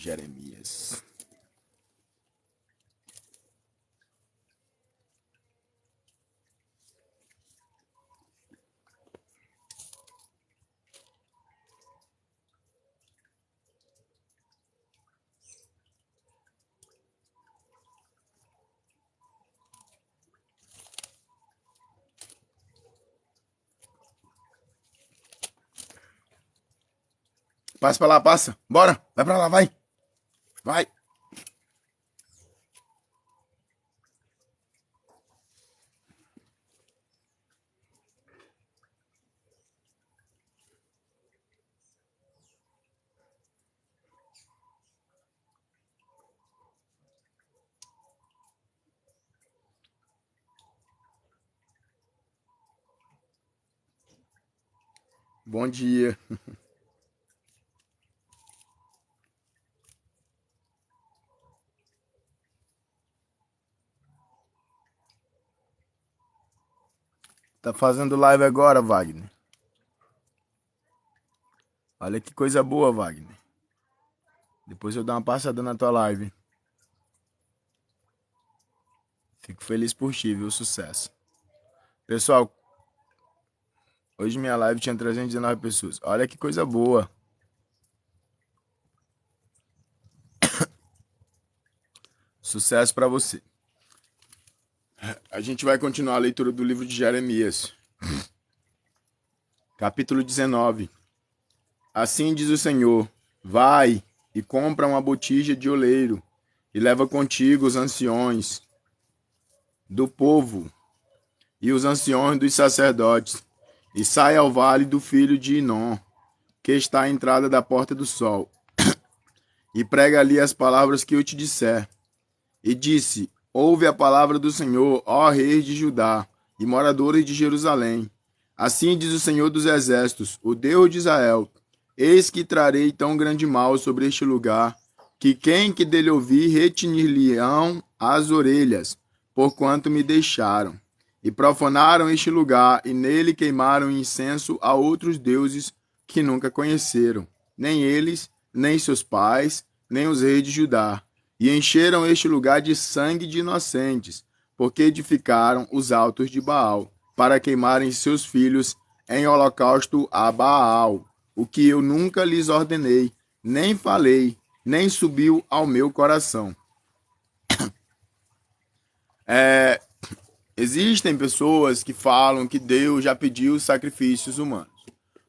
Jeremias. Passa pra lá, passa. Bora. Vai pra lá, vai. Vai. Bom dia. Tá fazendo live agora, Wagner? Olha que coisa boa, Wagner. Depois eu dou uma passada na tua live. Fico feliz por ti, viu? Sucesso. Pessoal, hoje minha live tinha 319 pessoas. Olha que coisa boa. Sucesso pra você. A gente vai continuar a leitura do livro de Jeremias. Capítulo 19. Assim diz o Senhor: vai e compra uma botija de oleiro e leva contigo os anciões do povo e os anciões dos sacerdotes e sai ao vale do filho de Inom, que está à entrada da porta do sol, e prega ali as palavras que eu te disser. E disse: ouve a palavra do Senhor, ó reis de Judá e moradores de Jerusalém. Assim diz o Senhor dos exércitos, o Deus de Israel: eis que trarei tão grande mal sobre este lugar, que quem que dele ouvir retinir-lhe-ão as orelhas, porquanto me deixaram. E profanaram este lugar, e nele queimaram incenso a outros deuses que nunca conheceram, nem eles, nem seus pais, nem os reis de Judá. E encheram este lugar de sangue de inocentes, porque edificaram os altos de Baal, para queimarem seus filhos em holocausto a Baal, o que eu nunca lhes ordenei, nem falei, nem subiu ao meu coração. Existem pessoas que falam que Deus já pediu sacrifícios humanos.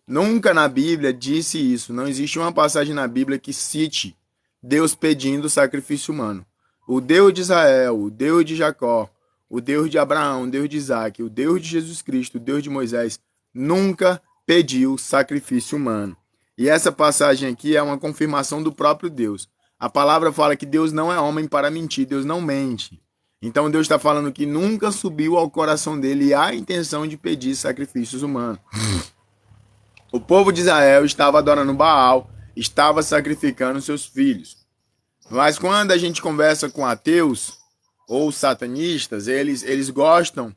Nunca na Bíblia disse isso. Não existe uma passagem na Bíblia que cite Deus pedindo sacrifício humano. O Deus de Israel, o Deus de Jacó, o Deus de Abraão, o Deus de Isaac, o Deus de Jesus Cristo, o Deus de Moisés, nunca pediu sacrifício humano. E essa passagem aqui é uma confirmação do próprio Deus. A palavra fala que Deus não é homem para mentir, Deus não mente. Então Deus está falando que nunca subiu ao coração dele a intenção de pedir sacrifícios humanos. O povo de Israel estava adorando Baal, estava sacrificando seus filhos. Mas quando a gente conversa com ateus ou satanistas, eles gostam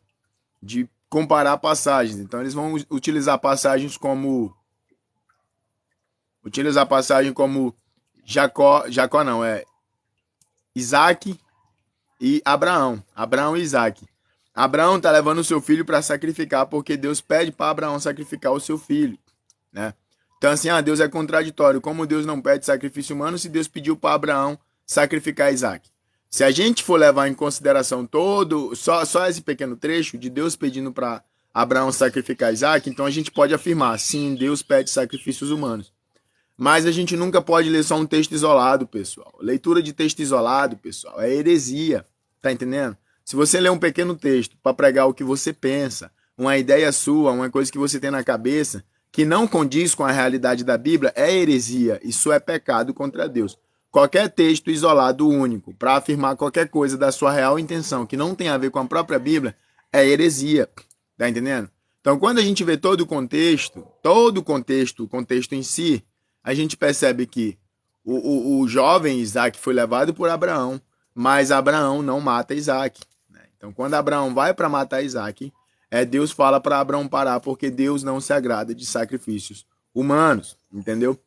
de comparar passagens. Então eles vão utilizar passagens como Jacó não, é Isaac e Abraão. Abraão e Isaac. Abraão está levando o seu filho para sacrificar porque Deus pede para Abraão sacrificar o seu filho, né? Então assim, Deus é contraditório. Como Deus não pede sacrifício humano se Deus pediu para Abraão sacrificar Isaac? Se a gente for levar em consideração só esse pequeno trecho de Deus pedindo para Abraão sacrificar Isaac, então a gente pode afirmar, sim, Deus pede sacrifícios humanos. Mas a gente nunca pode ler só um texto isolado, pessoal. Leitura de texto isolado, pessoal, é heresia. Tá entendendo? Se você ler um pequeno texto para pregar o que você pensa, uma ideia sua, uma coisa que você tem na cabeça, que não condiz com a realidade da Bíblia, é heresia. Isso é pecado contra Deus. Qualquer texto isolado único para afirmar qualquer coisa da sua real intenção que não tem a ver com a própria Bíblia, é heresia. Tá entendendo? Então, quando a gente vê todo o contexto em si, a gente percebe que o jovem Isaac foi levado por Abraão, mas Abraão não mata Isaac, né? Então, quando Abraão vai para matar Isaac, Deus fala para Abraão parar, porque Deus não se agrada de sacrifícios humanos, entendeu?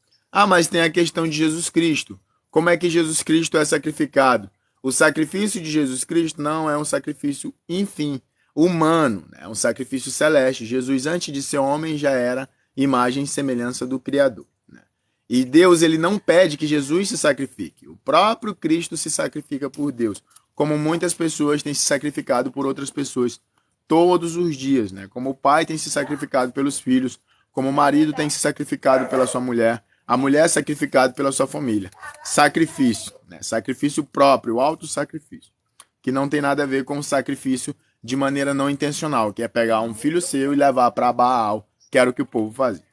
Mas tem a questão de Jesus Cristo. Como é que Jesus Cristo é sacrificado? O sacrifício de Jesus Cristo não é um sacrifício, enfim, humano, é um sacrifício celeste. Jesus, antes de ser homem, já era imagem e semelhança do Criador. E Deus, ele não pede que Jesus se sacrifique. O próprio Cristo se sacrifica por Deus, como muitas pessoas têm se sacrificado por outras pessoas todos os dias, né? Como o pai tem se sacrificado pelos filhos, como o marido tem se sacrificado pela sua mulher, a mulher é sacrificada pela sua família. Sacrifício, né? Sacrifício próprio, auto-sacrifício, que não tem nada a ver com o sacrifício de maneira não intencional, que é pegar um filho seu e levar para Baal, que era o que o povo fazia.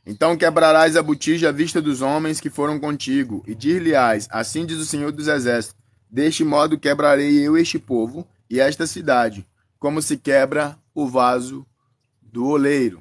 Então quebrarás a botija à vista dos homens que foram contigo, e dir-lhe-ás, assim diz o Senhor dos Exércitos, deste modo quebrarei eu este povo e esta cidade, como se quebra o vaso do oleiro,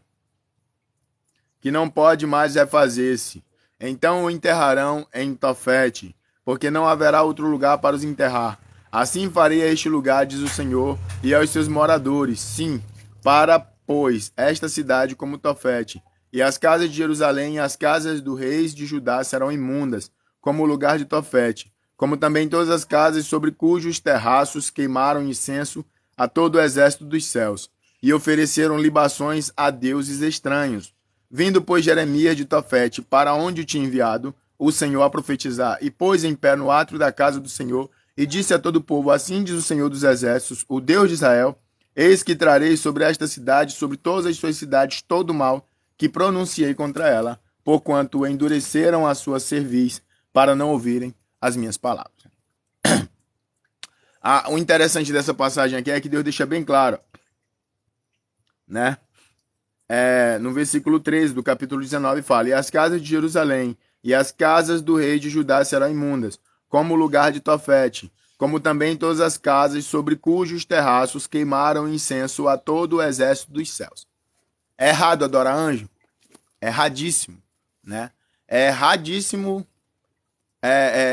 que não pode mais refazer-se. Então o enterrarão em Tofete, porque não haverá outro lugar para os enterrar. Assim farei a este lugar, diz o Senhor, e aos seus moradores, sim, para, pois, esta cidade como Tofete, e as casas de Jerusalém e as casas dos reis de Judá serão imundas, como o lugar de Tofete, como também todas as casas sobre cujos terraços queimaram incenso a todo o exército dos céus, e ofereceram libações a deuses estranhos. Vindo, pois, Jeremias de Tofete, para onde o tinha enviado o Senhor a profetizar, e pôs em pé no átrio da casa do Senhor, e disse a todo o povo, assim diz o Senhor dos Exércitos, o Deus de Israel, eis que trarei sobre esta cidade, sobre todas as suas cidades, todo o mal que pronunciei contra ela, porquanto endureceram a sua cerviz, para não ouvirem as minhas palavras. O interessante dessa passagem aqui é que Deus deixa bem claro, né? No versículo 13 do capítulo 19 fala, e as casas de Jerusalém e as casas do rei de Judá serão imundas, como o lugar de Tofete, como também todas as casas sobre cujos terraços queimaram incenso a todo o exército dos céus. É errado adorar anjo? É erradíssimo, né? É erradíssimo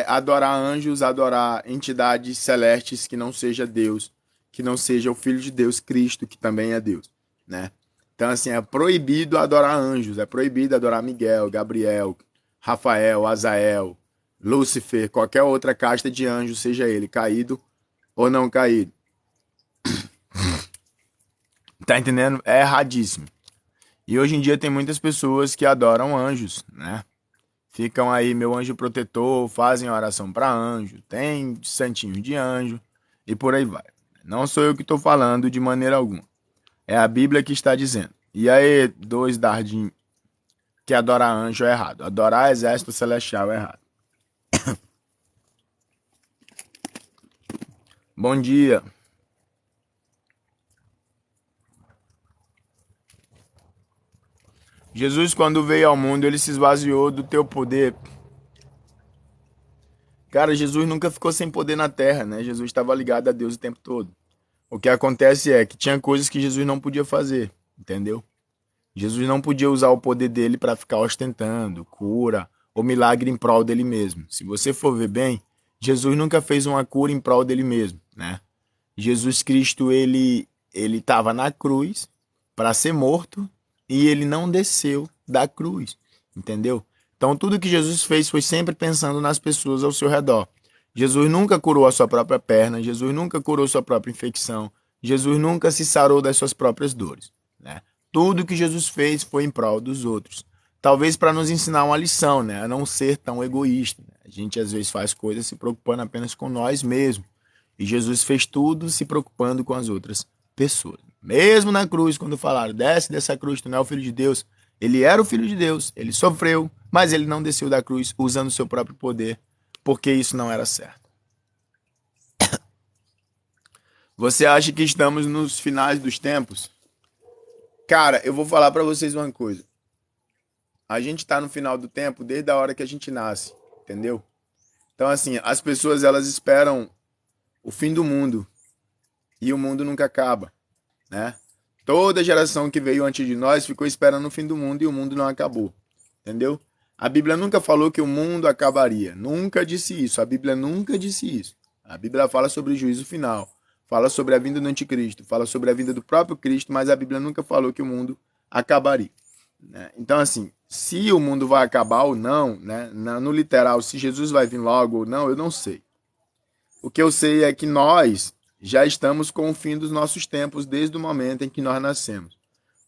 adorar anjos, adorar entidades celestes que não seja Deus, que não seja o Filho de Deus, Cristo, que também é Deus, né? Então, assim, é proibido adorar anjos, é proibido adorar Miguel, Gabriel, Rafael, Azael, Lúcifer, qualquer outra casta de anjo, seja ele caído ou não caído. Tá entendendo? É erradíssimo. E hoje em dia tem muitas pessoas que adoram anjos, né? Ficam aí, meu anjo protetor, fazem oração para anjo, tem santinho de anjo e por aí vai. Não sou eu que estou falando de maneira alguma. É a Bíblia que está dizendo. E aí, dois dardinhos, que adorar anjo é errado. Adorar exército celestial é errado. Bom dia. Jesus, quando veio ao mundo, ele se esvaziou do teu poder. Cara, Jesus nunca ficou sem poder na terra, né? Jesus estava ligado a Deus o tempo todo. O que acontece é que tinha coisas que Jesus não podia fazer, entendeu? Jesus não podia usar o poder dele para ficar ostentando cura ou milagre em prol dele mesmo. Se você for ver bem, Jesus nunca fez uma cura em prol dele mesmo, né? Jesus Cristo, ele estava na cruz para ser morto e ele não desceu da cruz, entendeu? Então tudo que Jesus fez foi sempre pensando nas pessoas ao seu redor. Jesus nunca curou a sua própria perna, Jesus nunca curou sua própria infecção, Jesus nunca se sarou das suas próprias dores, né? Tudo que Jesus fez foi em prol dos outros. Talvez para nos ensinar uma lição, né? A não ser tão egoísta. Né? A gente às vezes faz coisas se preocupando apenas com nós mesmos. E Jesus fez tudo se preocupando com as outras pessoas. Mesmo na cruz, quando falaram, desce dessa cruz, tu não é o Filho de Deus. Ele era o Filho de Deus, ele sofreu, mas ele não desceu da cruz usando o seu próprio poder, porque isso não era certo. Você acha que estamos nos finais dos tempos? Cara, eu vou falar pra vocês uma coisa. A gente tá no final do tempo desde a hora que a gente nasce, entendeu? Então, assim, as pessoas elas esperam o fim do mundo e o mundo nunca acaba, né? Toda geração que veio antes de nós ficou esperando o fim do mundo e o mundo não acabou, entendeu? A Bíblia nunca falou que o mundo acabaria, nunca disse isso. A Bíblia nunca disse isso. A Bíblia fala sobre o juízo final. fala sobre a vinda do anticristo, fala sobre a vinda do próprio Cristo, mas a Bíblia nunca falou que o mundo acabaria, né? Então, assim, se o mundo vai acabar ou não, né, no literal, se Jesus vai vir logo ou não, eu não sei. O que eu sei é que nós já estamos com o fim dos nossos tempos desde o momento em que nós nascemos.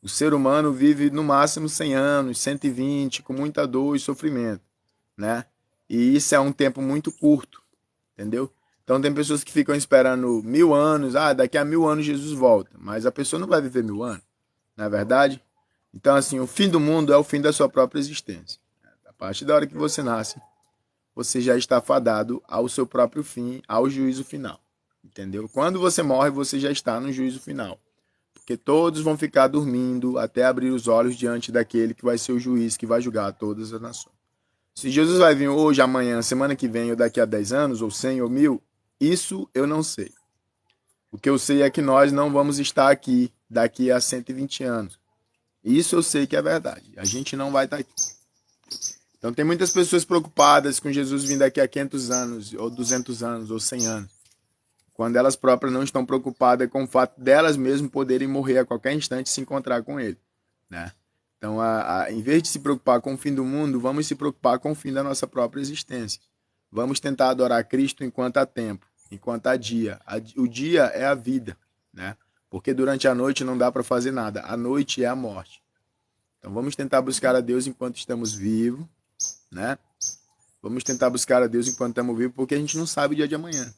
O ser humano vive no máximo 100 anos, 120, com muita dor e sofrimento, né? E isso é um tempo muito curto, entendeu? Então tem pessoas que ficam esperando 1000 anos, daqui a 1000 anos Jesus volta, mas a pessoa não vai viver 1000 anos, não é verdade? Então, assim, o fim do mundo é o fim da sua própria existência. A partir da hora que você nasce, você já está fadado ao seu próprio fim, ao juízo final, entendeu? Quando você morre, você já está no juízo final, porque todos vão ficar dormindo até abrir os olhos diante daquele que vai ser o juiz que vai julgar todas as nações. Se Jesus vai vir hoje, amanhã, semana que vem, ou daqui a 10 anos, ou 100 ou 1000, isso eu não sei. O que eu sei é que nós não vamos estar aqui daqui a 120 anos. Isso eu sei que é verdade. A gente não vai estar aqui. Então tem muitas pessoas preocupadas com Jesus vindo daqui a 500 anos, ou 200 anos, ou 100 anos, quando elas próprias não estão preocupadas com o fato delas mesmas poderem morrer a qualquer instante e se encontrar com ele, né? Então, em vez de se preocupar com o fim do mundo, vamos se preocupar com o fim da nossa própria existência. Vamos tentar adorar Cristo enquanto há tempo, enquanto há dia. O dia é a vida, né? Porque durante a noite não dá para fazer nada. A noite é a morte. Então vamos tentar buscar a Deus enquanto estamos vivos, né? Vamos tentar buscar a Deus enquanto estamos vivos, porque a gente não sabe o dia de amanhã.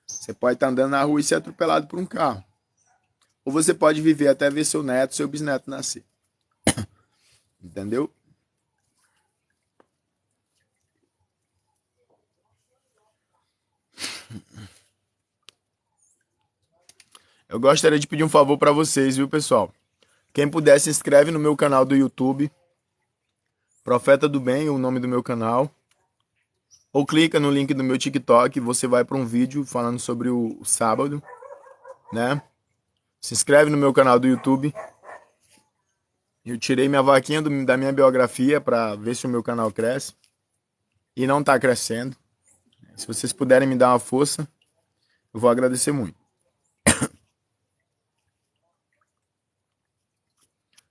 Você pode estar andando na rua e ser atropelado por um carro. Ou você pode viver até ver seu neto, seu bisneto nascer. Entendeu? Eu gostaria de pedir um favor para vocês, viu, pessoal? Quem puder, se inscreve no meu canal do YouTube, Profeta do Bem, o nome do meu canal. Ou clica no link do meu TikTok, você vai para um vídeo falando sobre o sábado, né? Se inscreve no meu canal do YouTube. Eu tirei minha vaquinha da minha biografia para ver se o meu canal cresce. E não está crescendo. Se vocês puderem me dar uma força, eu vou agradecer muito.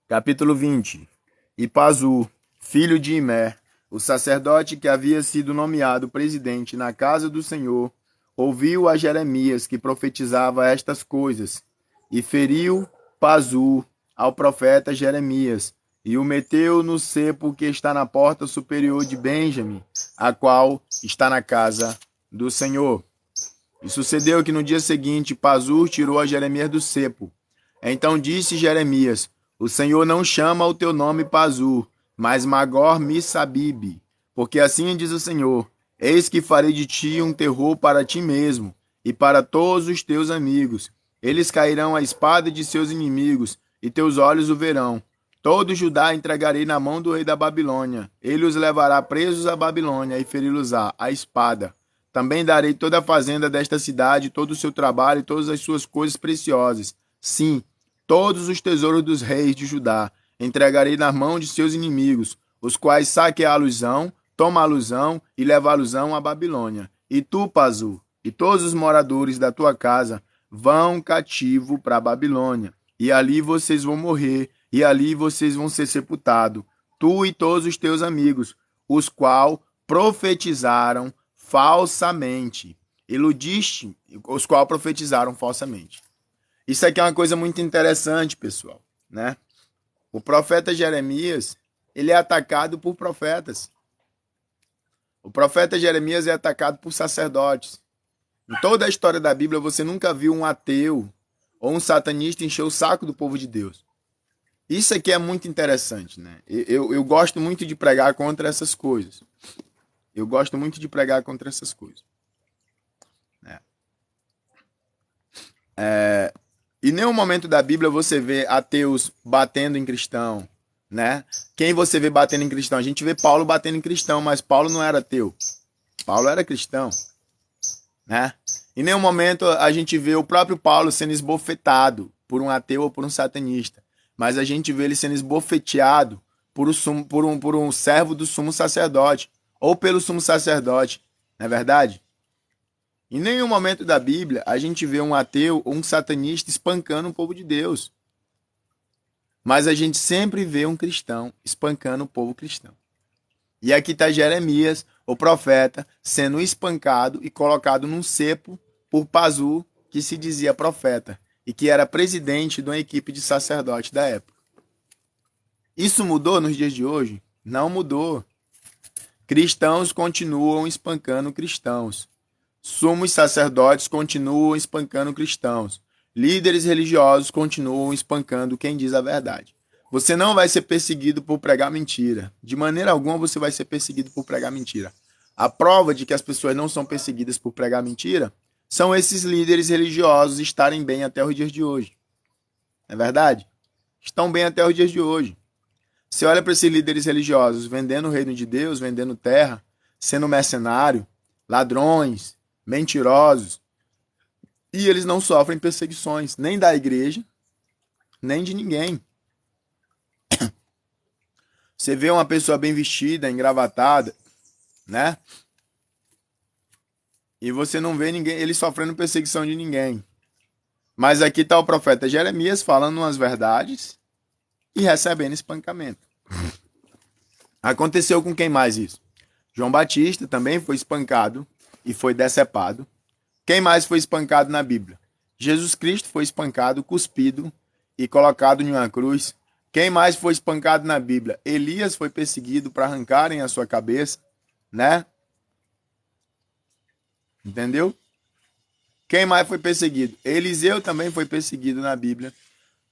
Capítulo 20. E Pazu, filho de Imé, o sacerdote que havia sido nomeado presidente na casa do Senhor, ouviu a Jeremias que profetizava estas coisas, e feriu Pazu ao profeta Jeremias, e o meteu no cepo que está na porta superior de Benjamim, a qual está na casa do Senhor. E sucedeu que no dia seguinte Pazur tirou a Jeremias do cepo. Então disse Jeremias: o Senhor não chama o teu nome Pazur, mas Magor Missabib, porque assim diz o Senhor: eis que farei de ti um terror para ti mesmo e para todos os teus amigos. Eles cairão à espada de seus inimigos, e teus olhos o verão. Todo Judá entregarei na mão do rei da Babilônia. Ele os levará presos à Babilônia e feri-los-á à espada. Também darei toda a fazenda desta cidade, todo o seu trabalho e todas as suas coisas preciosas. Sim, todos os tesouros dos reis de Judá entregarei na mão de seus inimigos, os quais saqueá-los-ão, tomá-los-ão e levá-los-ão à Babilônia. E tu, Pazu, e todos os moradores da tua casa vão cativo para a Babilônia. E ali vocês vão morrer, e ali vocês vão ser sepultados, tu e todos os teus amigos, os qual profetizaram falsamente. Iludiste, os qual profetizaram falsamente. Isso aqui é uma coisa muito interessante, pessoal, né? O profeta Jeremias, ele é atacado por profetas. O profeta Jeremias é atacado por sacerdotes. Em toda a história da Bíblia, você nunca viu um ateu ou um satanista encher o saco do povo de Deus. Isso aqui é muito interessante, né? Eu gosto muito de pregar contra essas coisas. Eu gosto muito de pregar contra essas coisas. Em nenhum momento da Bíblia você vê ateus batendo em cristão, né? Quem você vê batendo em cristão? A gente vê Paulo batendo em cristão, mas Paulo não era ateu. Paulo era cristão, né? Em nenhum momento a gente vê o próprio Paulo sendo esbofetado por um ateu ou por um satanista, mas a gente vê ele sendo esbofeteado por um servo do sumo sacerdote ou pelo sumo sacerdote, não é verdade? Em nenhum momento da Bíblia a gente vê um ateu ou um satanista espancando o povo de Deus. Mas a gente sempre vê um cristão espancando o povo cristão. E aqui está Jeremias, o profeta, sendo espancado e colocado num cepo por Pazu, que se dizia profeta e que era presidente de uma equipe de sacerdote da época. Isso mudou nos dias de hoje? Não mudou. Cristãos continuam espancando cristãos. Sumos sacerdotes continuam espancando cristãos. Líderes religiosos continuam espancando quem diz a verdade. Você não vai ser perseguido por pregar mentira. De maneira alguma você vai ser perseguido por pregar mentira. A prova de que as pessoas não são perseguidas por pregar mentira são esses líderes religiosos estarem bem até os dias de hoje. Não é verdade? Estão bem até os dias de hoje. Você olha para esses líderes religiosos vendendo o reino de Deus, vendendo terra, sendo mercenário, ladrões, mentirosos, e eles não sofrem perseguições, nem da igreja, nem de ninguém. Você vê uma pessoa bem vestida, engravatada, né? E você não vê ninguém, ele sofrendo perseguição de ninguém. Mas aqui está o profeta Jeremias falando umas verdades e recebendo espancamento. Aconteceu com quem mais isso? João Batista também foi espancado e foi decepado. Quem mais foi espancado na Bíblia? Jesus Cristo foi espancado, cuspido e colocado em uma cruz. Quem mais foi espancado na Bíblia? Elias foi perseguido para arrancarem a sua cabeça, né? Entendeu? Quem mais foi perseguido? Eliseu também foi perseguido na Bíblia.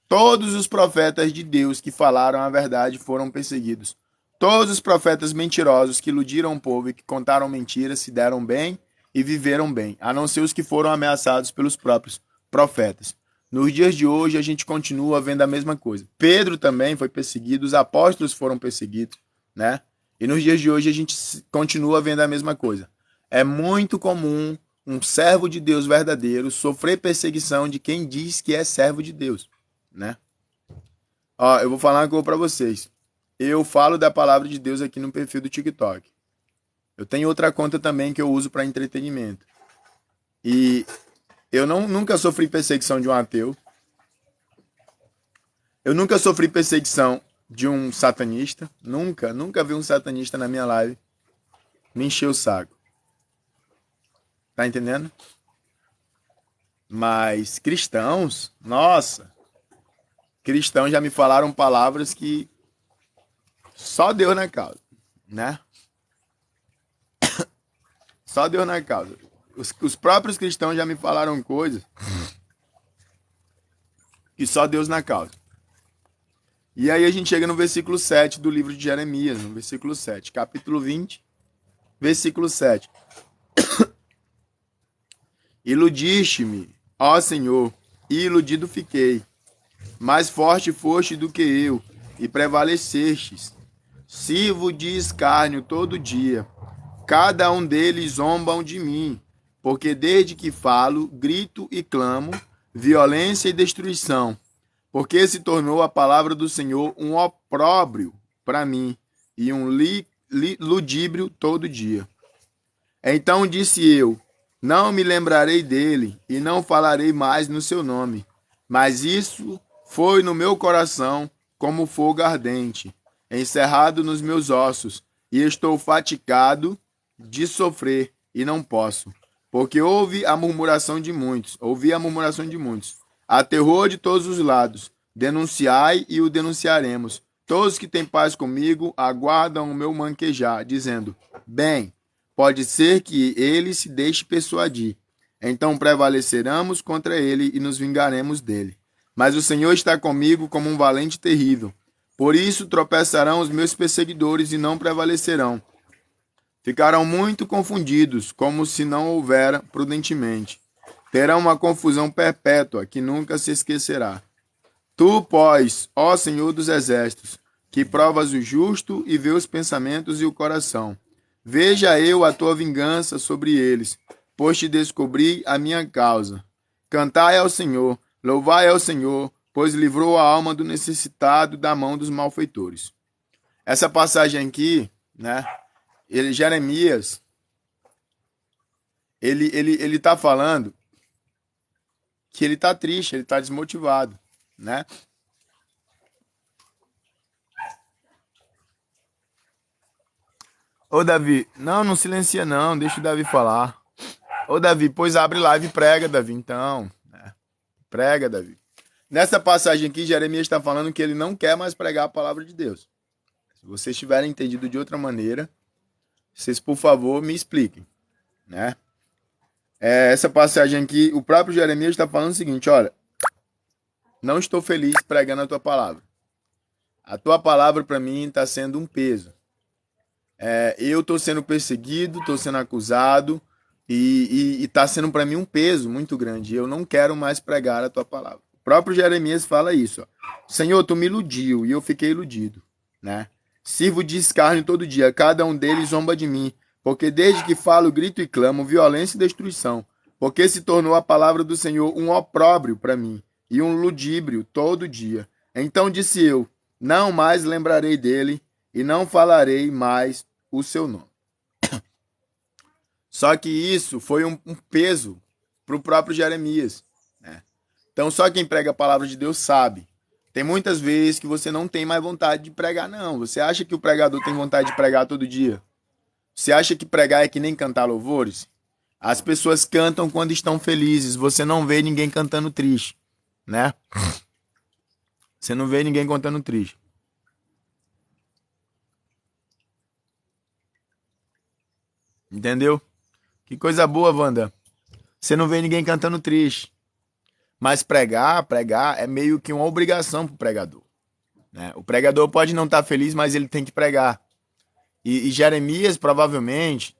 Todos os profetas de Deus que falaram a verdade foram perseguidos. Todos os profetas mentirosos que iludiram o povo e que contaram mentiras se deram bem e viveram bem, a não ser os que foram ameaçados pelos próprios profetas. Nos dias de hoje a gente continua vendo a mesma coisa. Pedro também foi perseguido, os apóstolos foram perseguidos, né? E nos dias de hoje a gente continua vendo a mesma coisa. É muito comum um servo de Deus verdadeiro sofrer perseguição de quem diz que é servo de Deus, né? Ó, eu vou falar uma coisa para vocês. Eu falo da palavra de Deus aqui no perfil do TikTok. Eu tenho outra conta também que eu uso para entretenimento. E eu nunca sofri perseguição de um ateu. Eu nunca sofri perseguição de um satanista. Nunca vi um satanista na minha live me encher o saco. Tá entendendo? Mas cristãos, nossa, cristãos já me falaram palavras que só Deus na causa, né? Só Deus na causa. Os próprios cristãos já me falaram coisas que só Deus na causa. E aí a gente chega no versículo 7 do livro de Jeremias, no versículo 7, capítulo 20, versículo 7. Iludiste-me, ó Senhor, e iludido fiquei. Mais forte foste do que eu, e prevalecestes. Sirvo de escárnio todo dia. Cada um deles zombam de mim, porque desde que falo, grito e clamo, violência e destruição. Porque se tornou a palavra do Senhor um opróbrio para mim, e um ludíbrio todo dia. Então disse eu, não me lembrarei dele, e não falarei mais no seu nome. Mas isso foi no meu coração como fogo ardente, encerrado nos meus ossos, e estou fatigado de sofrer, e não posso. Porque ouvi a murmuração de muitos, há terror de todos os lados. Denunciai e o denunciaremos. Todos que têm paz comigo aguardam o meu manquejar, dizendo, bem, pode ser que ele se deixe persuadir. Então prevaleceremos contra ele e nos vingaremos dele. Mas o Senhor está comigo como um valente terrível. Por isso tropeçarão os meus perseguidores e não prevalecerão. Ficarão muito confundidos, como se não houvera prudentemente. Terão uma confusão perpétua que nunca se esquecerá. Tu, pois, ó Senhor dos exércitos, que provas o justo e vê os pensamentos e o coração. Veja eu a tua vingança sobre eles, pois te descobri a minha causa. Cantai ao Senhor, louvai ao Senhor, pois livrou a alma do necessitado da mão dos malfeitores. Essa passagem aqui, né? Jeremias, ele tá falando que ele tá triste, ele tá desmotivado, né? Ô, Davi, não silencia não, deixa o Davi falar. Ô, Davi, pois abre live e prega, Davi, então. Prega, Davi. Nessa passagem aqui, Jeremias está falando que ele não quer mais pregar a palavra de Deus. Se vocês tiverem entendido de outra maneira, vocês, por favor, me expliquem, né? Essa passagem aqui, o próprio Jeremias está falando o seguinte, olha, não estou feliz pregando a tua palavra. A tua palavra para mim está sendo um peso. Eu estou sendo perseguido, estou sendo acusado e está sendo para mim um peso muito grande. Eu não quero mais pregar a tua palavra. O próprio Jeremias fala isso. Ó. Senhor, tu me iludiu e eu fiquei iludido, né? Sirvo de escárnio todo dia, cada um deles zomba de mim, porque desde que falo, grito e clamo, violência e destruição, porque se tornou a palavra do Senhor um opróbrio para mim e um ludíbrio todo dia. Então disse eu, não mais lembrarei dele e não falarei mais o seu nome. Só que isso foi um peso para o próprio Jeremias, né? Então só quem prega a palavra de Deus sabe. Tem muitas vezes que você não tem mais vontade de pregar, não. Você acha que o pregador tem vontade de pregar todo dia? Você acha que pregar é que nem cantar louvores? As pessoas cantam quando estão felizes. Você não vê ninguém cantando triste, né? Você não vê ninguém cantando triste. Entendeu? Que coisa boa, Wanda. Você não vê ninguém cantando triste. Mas pregar é meio que uma obrigação pro pregador, né? O pregador pode não estar feliz, mas ele tem que pregar. E Jeremias provavelmente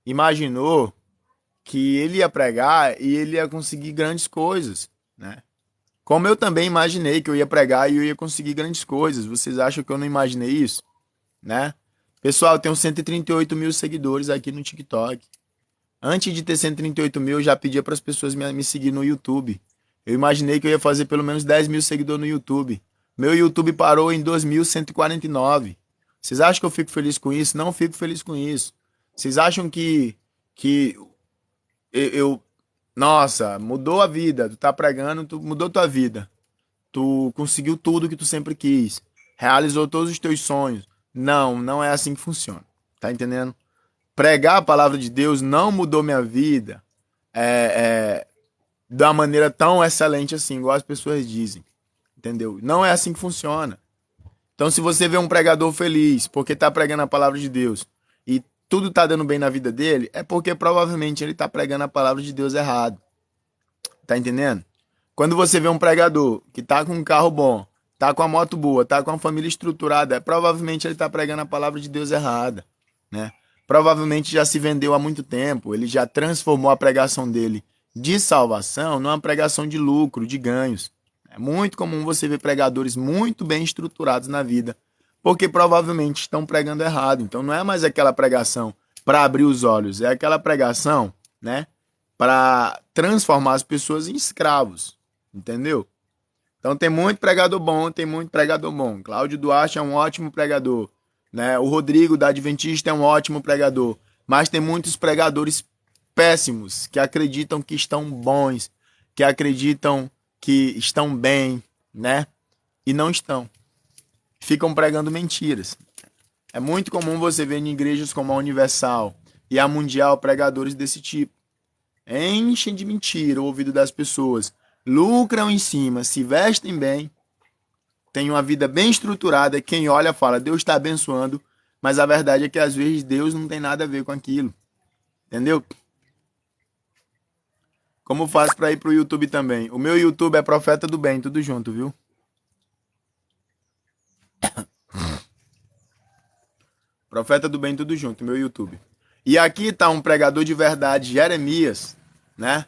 imaginou que ele ia pregar e ele ia conseguir grandes coisas, né? Como eu também imaginei que eu ia pregar e eu ia conseguir grandes coisas. Vocês acham que eu não imaginei isso, né? Pessoal, eu tenho 138 mil seguidores aqui no TikTok. Antes de ter 138 mil, eu já pedia para as pessoas me seguir no YouTube. Eu imaginei que eu ia fazer pelo menos 10 mil seguidores no YouTube. Meu YouTube parou em 2.149. Vocês acham que eu fico feliz com isso? Não fico feliz com isso. Vocês acham que nossa, mudou a vida. Tu tá pregando, mudou tua vida. Tu conseguiu tudo que tu sempre quis. Realizou todos os teus sonhos. Não é assim que funciona. Tá entendendo? Pregar a palavra de Deus não mudou minha vida de uma maneira tão excelente assim, igual as pessoas dizem. Entendeu? Não é assim que funciona. Então, se você vê um pregador feliz porque está pregando a palavra de Deus e tudo está dando bem na vida dele, é porque provavelmente ele está pregando a palavra de Deus errado. Tá entendendo? Quando você vê um pregador que está com um carro bom, está com a moto boa, está com a família estruturada, provavelmente ele está pregando a palavra de Deus errada, né? Provavelmente já se vendeu há muito tempo, ele já transformou a pregação dele de salvação numa pregação de lucro, de ganhos. É muito comum você ver pregadores muito bem estruturados na vida, porque provavelmente estão pregando errado. Então não é mais aquela pregação para abrir os olhos, é aquela pregação, né, para transformar as pessoas em escravos, entendeu? Então tem muito pregador bom, tem muito pregador bom. Cláudio Duarte é um ótimo pregador, né? O Rodrigo da Adventista é um ótimo pregador, mas tem muitos pregadores péssimos que acreditam que estão bons, que acreditam que estão bem, né? E não estão. Ficam pregando mentiras. É muito comum você ver em igrejas como a Universal e a Mundial pregadores desse tipo. Enchem de mentira o ouvido das pessoas, lucram em cima, se vestem bem, têm uma vida bem estruturada. Quem olha fala, Deus está abençoando, mas a verdade é que às vezes Deus não tem nada a ver com aquilo. Entendeu? Como faz para ir pro YouTube também? O meu YouTube é Profeta do Bem, tudo junto, viu? Profeta do Bem, tudo junto, meu YouTube. E aqui tá um pregador de verdade, Jeremias, né?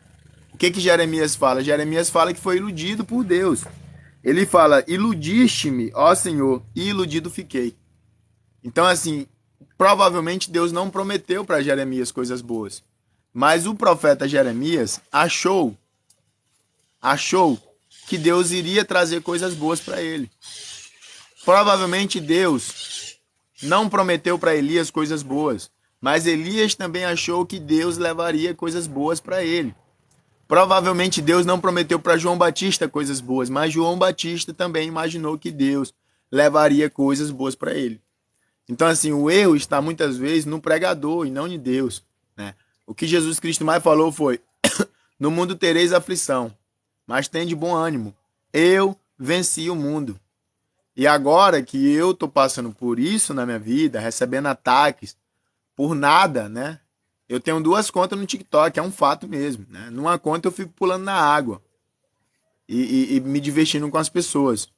O que Jeremias fala? Jeremias fala que foi iludido por Deus. Ele fala, iludiste-me, ó Senhor, e iludido fiquei. Então, assim, provavelmente Deus não prometeu para Jeremias coisas boas. Mas o profeta Jeremias achou que Deus iria trazer coisas boas para ele. Provavelmente Deus não prometeu para Elias coisas boas, Mas Elias também achou que Deus levaria coisas boas para ele. Provavelmente Deus não prometeu para João Batista coisas boas, mas João Batista também imaginou que Deus levaria coisas boas para ele. Então, assim, o erro está muitas vezes no pregador e não em Deus, né? O que Jesus Cristo mais falou foi: no mundo tereis aflição, mas tende bom ânimo. Eu venci o mundo. E agora que eu tô passando por isso na minha vida, recebendo ataques por nada, né? Eu tenho 2 contas no TikTok, é um fato mesmo, né? Numa conta eu fico pulando na água e me divertindo com as pessoas.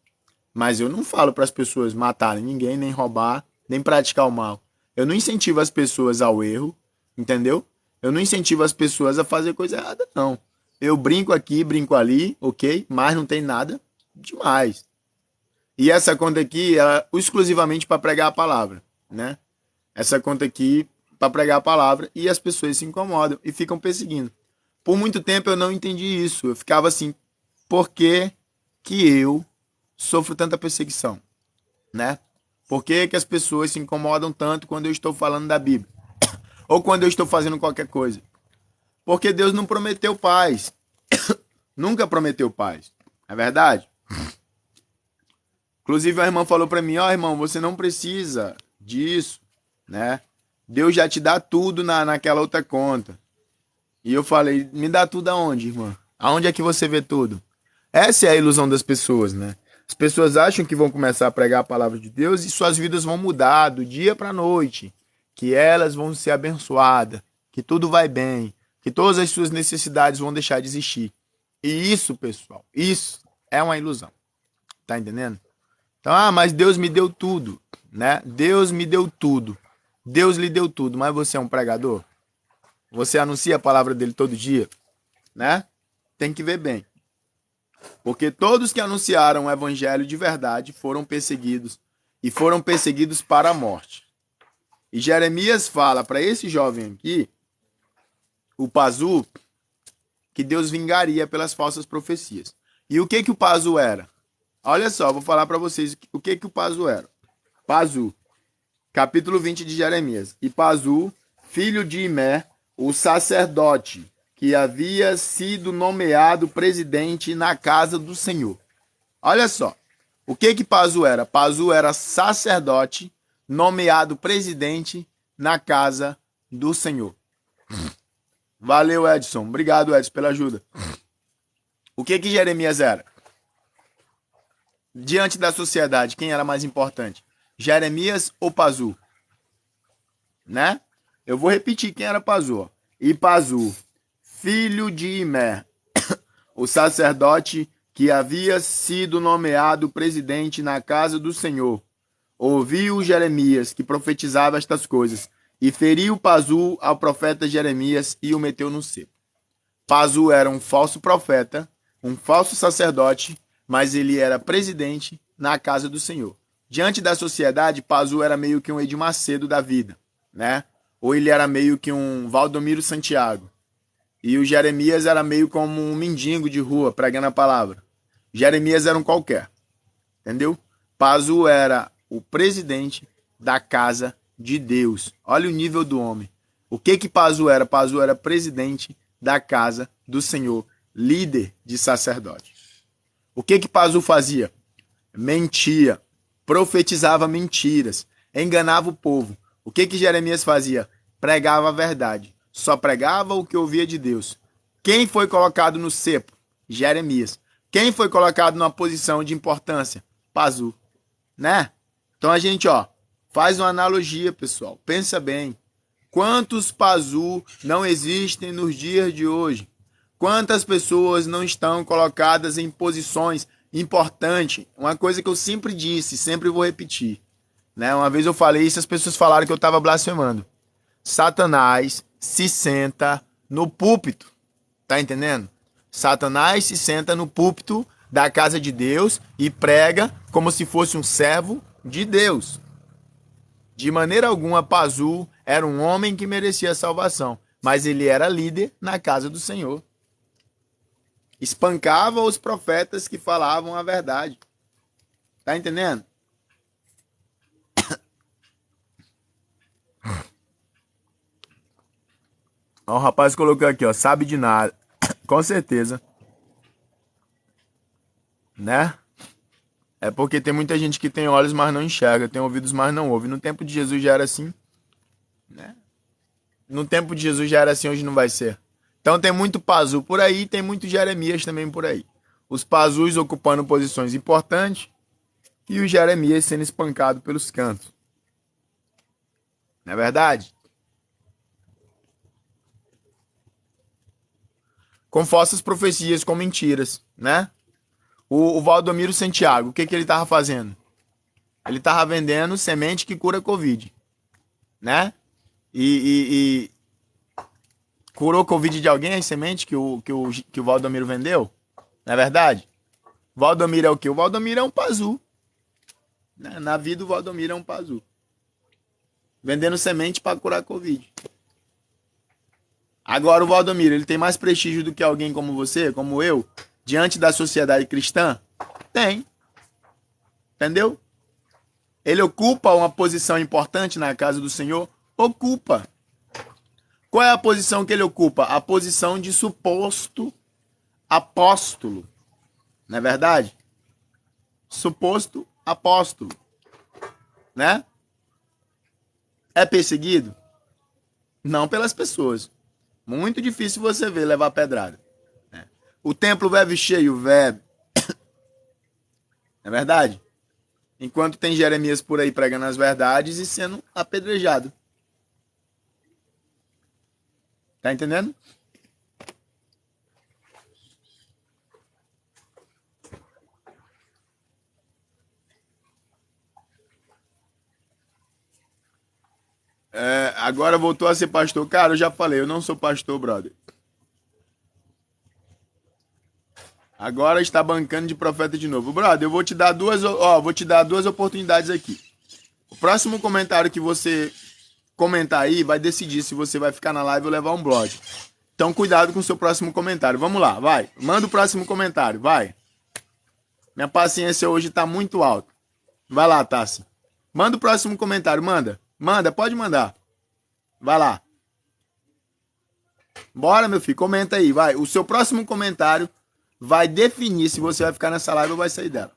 Mas eu não falo para as pessoas matarem ninguém, nem roubar, nem praticar o mal. Eu não incentivo as pessoas ao erro, entendeu? Eu não incentivo as pessoas a fazer coisa errada, não. Eu brinco aqui, brinco ali, ok? Mas não tem nada demais. E essa conta aqui é exclusivamente para pregar a palavra, né? Essa conta aqui para pregar a palavra e as pessoas se incomodam e ficam perseguindo. Por muito tempo eu não entendi isso. Eu ficava assim, por que que eu sofro tanta perseguição, né? Por que que as pessoas se incomodam tanto quando eu estou falando da Bíblia? Ou quando eu estou fazendo qualquer coisa? Porque Deus não prometeu paz. Nunca prometeu paz. É verdade? Inclusive a irmã falou para mim, ó, irmão, você não precisa disso, né? Deus já te dá tudo naquela outra conta. E eu falei, me dá tudo aonde, irmã? Aonde é que você vê tudo? Essa é a ilusão das pessoas, né? As pessoas acham que vão começar a pregar a palavra de Deus e suas vidas vão mudar do dia para a noite, que elas vão ser abençoadas, que tudo vai bem, que todas as suas necessidades vão deixar de existir. E isso, pessoal, isso é uma ilusão. Tá entendendo? Então, mas Deus me deu tudo, né? Deus me deu tudo. Deus lhe deu tudo, mas você é um pregador? Você anuncia a palavra dele todo dia, né? Tem que ver bem. Porque todos que anunciaram o evangelho de verdade foram perseguidos e foram perseguidos para a morte. E Jeremias fala para esse jovem aqui, o Pazu, que Deus vingaria pelas falsas profecias. E o que que o Pazu era? Olha só, vou falar para vocês o que que o Pazu era. Pazu, capítulo 20 de Jeremias. E Pazu, filho de Imé, o sacerdote, que havia sido nomeado presidente na casa do Senhor. Olha só, o que que Pazu era? Pazu era sacerdote, nomeado presidente na casa do Senhor. Valeu, Edson. Obrigado, Edson, pela ajuda. O que que Jeremias era? Diante da sociedade, quem era mais importante? Jeremias ou Pazu? Né? Eu vou repetir quem era Pazu. E Pazu, filho de Imer, o sacerdote que havia sido nomeado presidente na casa do Senhor, ouviu Jeremias, que profetizava estas coisas, e feriu Pazu ao profeta Jeremias e o meteu no cepo. Pazu era um falso profeta, um falso sacerdote, mas ele era presidente na casa do Senhor. Diante da sociedade, Pazu era meio que um Edir Macedo da vida, né? Ou ele era meio que um Valdomiro Santiago. E o Jeremias era meio como um mendigo de rua, pregando a palavra. Jeremias era um qualquer, entendeu? Pazu era o presidente da casa de Deus. Olha o nível do homem. O que que Pazu era? Pazu era presidente da casa do Senhor, líder de sacerdote. O que que Pazu fazia? Mentia, profetizava mentiras, enganava o povo. O que que Jeremias fazia? Pregava a verdade. Só pregava o que ouvia de Deus. Quem foi colocado no cepo? Jeremias. Quem foi colocado numa posição de importância? Pazu, né? Então a gente, faz uma analogia, pessoal. Pensa bem. Quantos Pazu não existem nos dias de hoje? Quantas pessoas não estão colocadas em posições importantes? Uma coisa que eu sempre disse, sempre vou repetir, né? Uma vez eu falei isso, as pessoas falaram que eu estava blasfemando. Satanás se senta no púlpito, tá entendendo? Satanás se senta no púlpito da casa de Deus e prega como se fosse um servo de Deus. De maneira alguma, Pazu era um homem que merecia salvação, mas ele era líder na casa do Senhor. Espancava os profetas que falavam a verdade. Tá entendendo? Ó, o rapaz colocou aqui, ó, sabe de nada. Com certeza. Né? É porque tem muita gente que tem olhos, mas não enxerga, tem ouvidos, mas não ouve. No tempo de Jesus já era assim, né? No tempo de Jesus já era assim, hoje não vai ser. Então tem muito Pazu por aí, tem muito Jeremias também por aí. Os Pazus ocupando posições importantes e o Jeremias sendo espancado pelos cantos. Não é verdade? Com falsas profecias, com mentiras, né? O Valdomiro Santiago, o que ele tava fazendo? Ele tava vendendo semente que cura Covid, né? E curou Covid de alguém a semente que o Valdomiro vendeu? Não é verdade? O Valdomiro é o quê? O Valdomiro é um Pazu. Né? Na vida o Valdomiro é um Pazu. Vendendo semente para curar Covid. Agora o Valdomiro, ele tem mais prestígio do que alguém como você, como eu, diante da sociedade cristã? Tem. Entendeu? Ele ocupa uma posição importante na casa do Senhor? Ocupa. Qual é a posição que ele ocupa? A posição de suposto apóstolo. Não é verdade? Suposto apóstolo. Né? É perseguido? Não pelas pessoas. Muito difícil você ver levar pedrada. Né? O templo vive cheio, vive. Não é verdade? Enquanto tem Jeremias por aí pregando as verdades e sendo apedrejado. Tá entendendo? Agora voltou a ser pastor. Cara, eu já falei, eu não sou pastor, brother. Agora está bancando de profeta de novo. Brother, eu vou te dar duas oportunidades aqui. O próximo comentário que você comentar aí vai decidir se você vai ficar na live ou levar um blog. Então cuidado com o seu próximo comentário. Vamos lá, vai. Manda o próximo comentário, vai. Minha paciência hoje tá muito alta. Vai lá, Tassi. Manda o próximo comentário, manda. Manda, pode mandar. Vai lá. Bora, meu filho, comenta aí, vai. O seu próximo comentário vai definir se você vai ficar nessa live ou vai sair dela.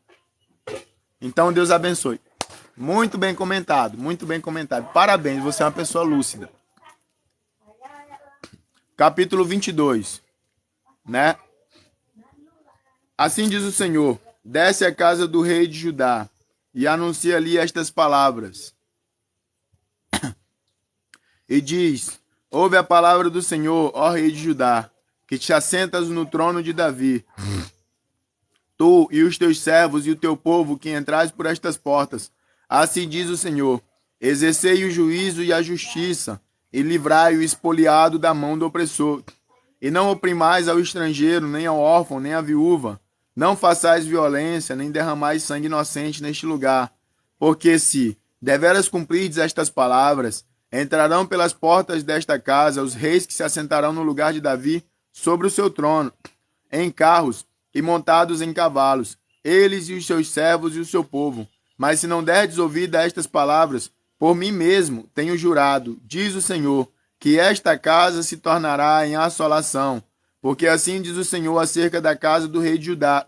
Então, Deus abençoe. Muito bem comentado, muito bem comentado. Parabéns, você é uma pessoa lúcida. Capítulo 22, né? Assim diz o Senhor, desce à casa do rei de Judá e anuncia ali estas palavras. E diz, ouve a palavra do Senhor, ó rei de Judá, que te assentas no trono de Davi. Tu e os teus servos e o teu povo que entrais por estas portas. Assim diz o Senhor, exercei o juízo e a justiça, e livrai o espoliado da mão do opressor. E não oprimais ao estrangeiro, nem ao órfão, nem à viúva. Não façais violência, nem derramais sangue inocente neste lugar. Porque se deveras cumprirdes estas palavras, entrarão pelas portas desta casa os reis que se assentarão no lugar de Davi sobre o seu trono, em carros e montados em cavalos, eles e os seus servos e o seu povo. Mas se não derdes ouvido a estas palavras, por mim mesmo tenho jurado, diz o Senhor, que esta casa se tornará em assolação. Porque assim diz o Senhor acerca da casa do rei de Judá.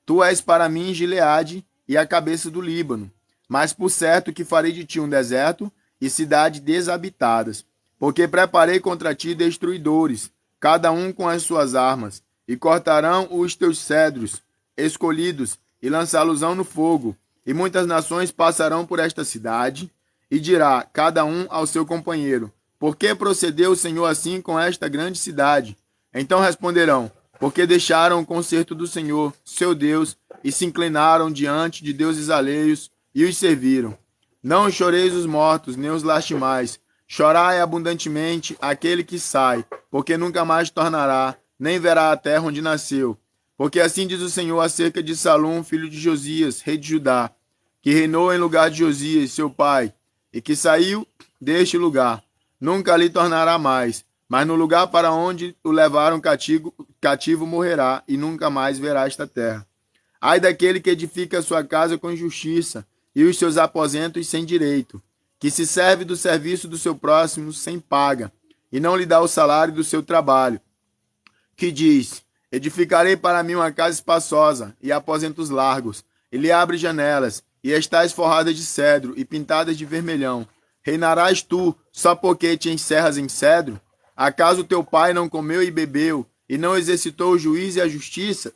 Tu és para mim Gileade e a cabeça do Líbano. Mas por certo que farei de ti um deserto e cidades desabitadas. Porque preparei contra ti destruidores, cada um com as suas armas, e cortarão os teus cedros escolhidos e lançá-los-ão no fogo. E muitas nações passarão por esta cidade, e dirá cada um ao seu companheiro, por que procedeu o Senhor assim com esta grande cidade? Então responderão, porque deixaram o conserto do Senhor, seu Deus, e se inclinaram diante de deuses alheios e os serviram. Não choreis os mortos, nem os lastimais. Chorai abundantemente aquele que sai, porque nunca mais tornará, nem verá a terra onde nasceu. Porque assim diz o Senhor acerca de Salom, filho de Josias, rei de Judá, que reinou em lugar de Josias, seu pai, e que saiu deste lugar. Nunca lhe tornará mais, mas no lugar para onde o levaram cativo morrerá, e nunca mais verá esta terra. Ai daquele que edifica a sua casa com injustiça, e os seus aposentos sem direito, que se serve do serviço do seu próximo sem paga, e não lhe dá o salário do seu trabalho. Que diz: edificarei para mim uma casa espaçosa e aposentos largos, e lhe abre janelas, e estás forrada de cedro e pintadas de vermelhão. Reinarás tu, só porque te encerras em cedro? Acaso teu pai não comeu e bebeu, e não exercitou o juízo e a justiça?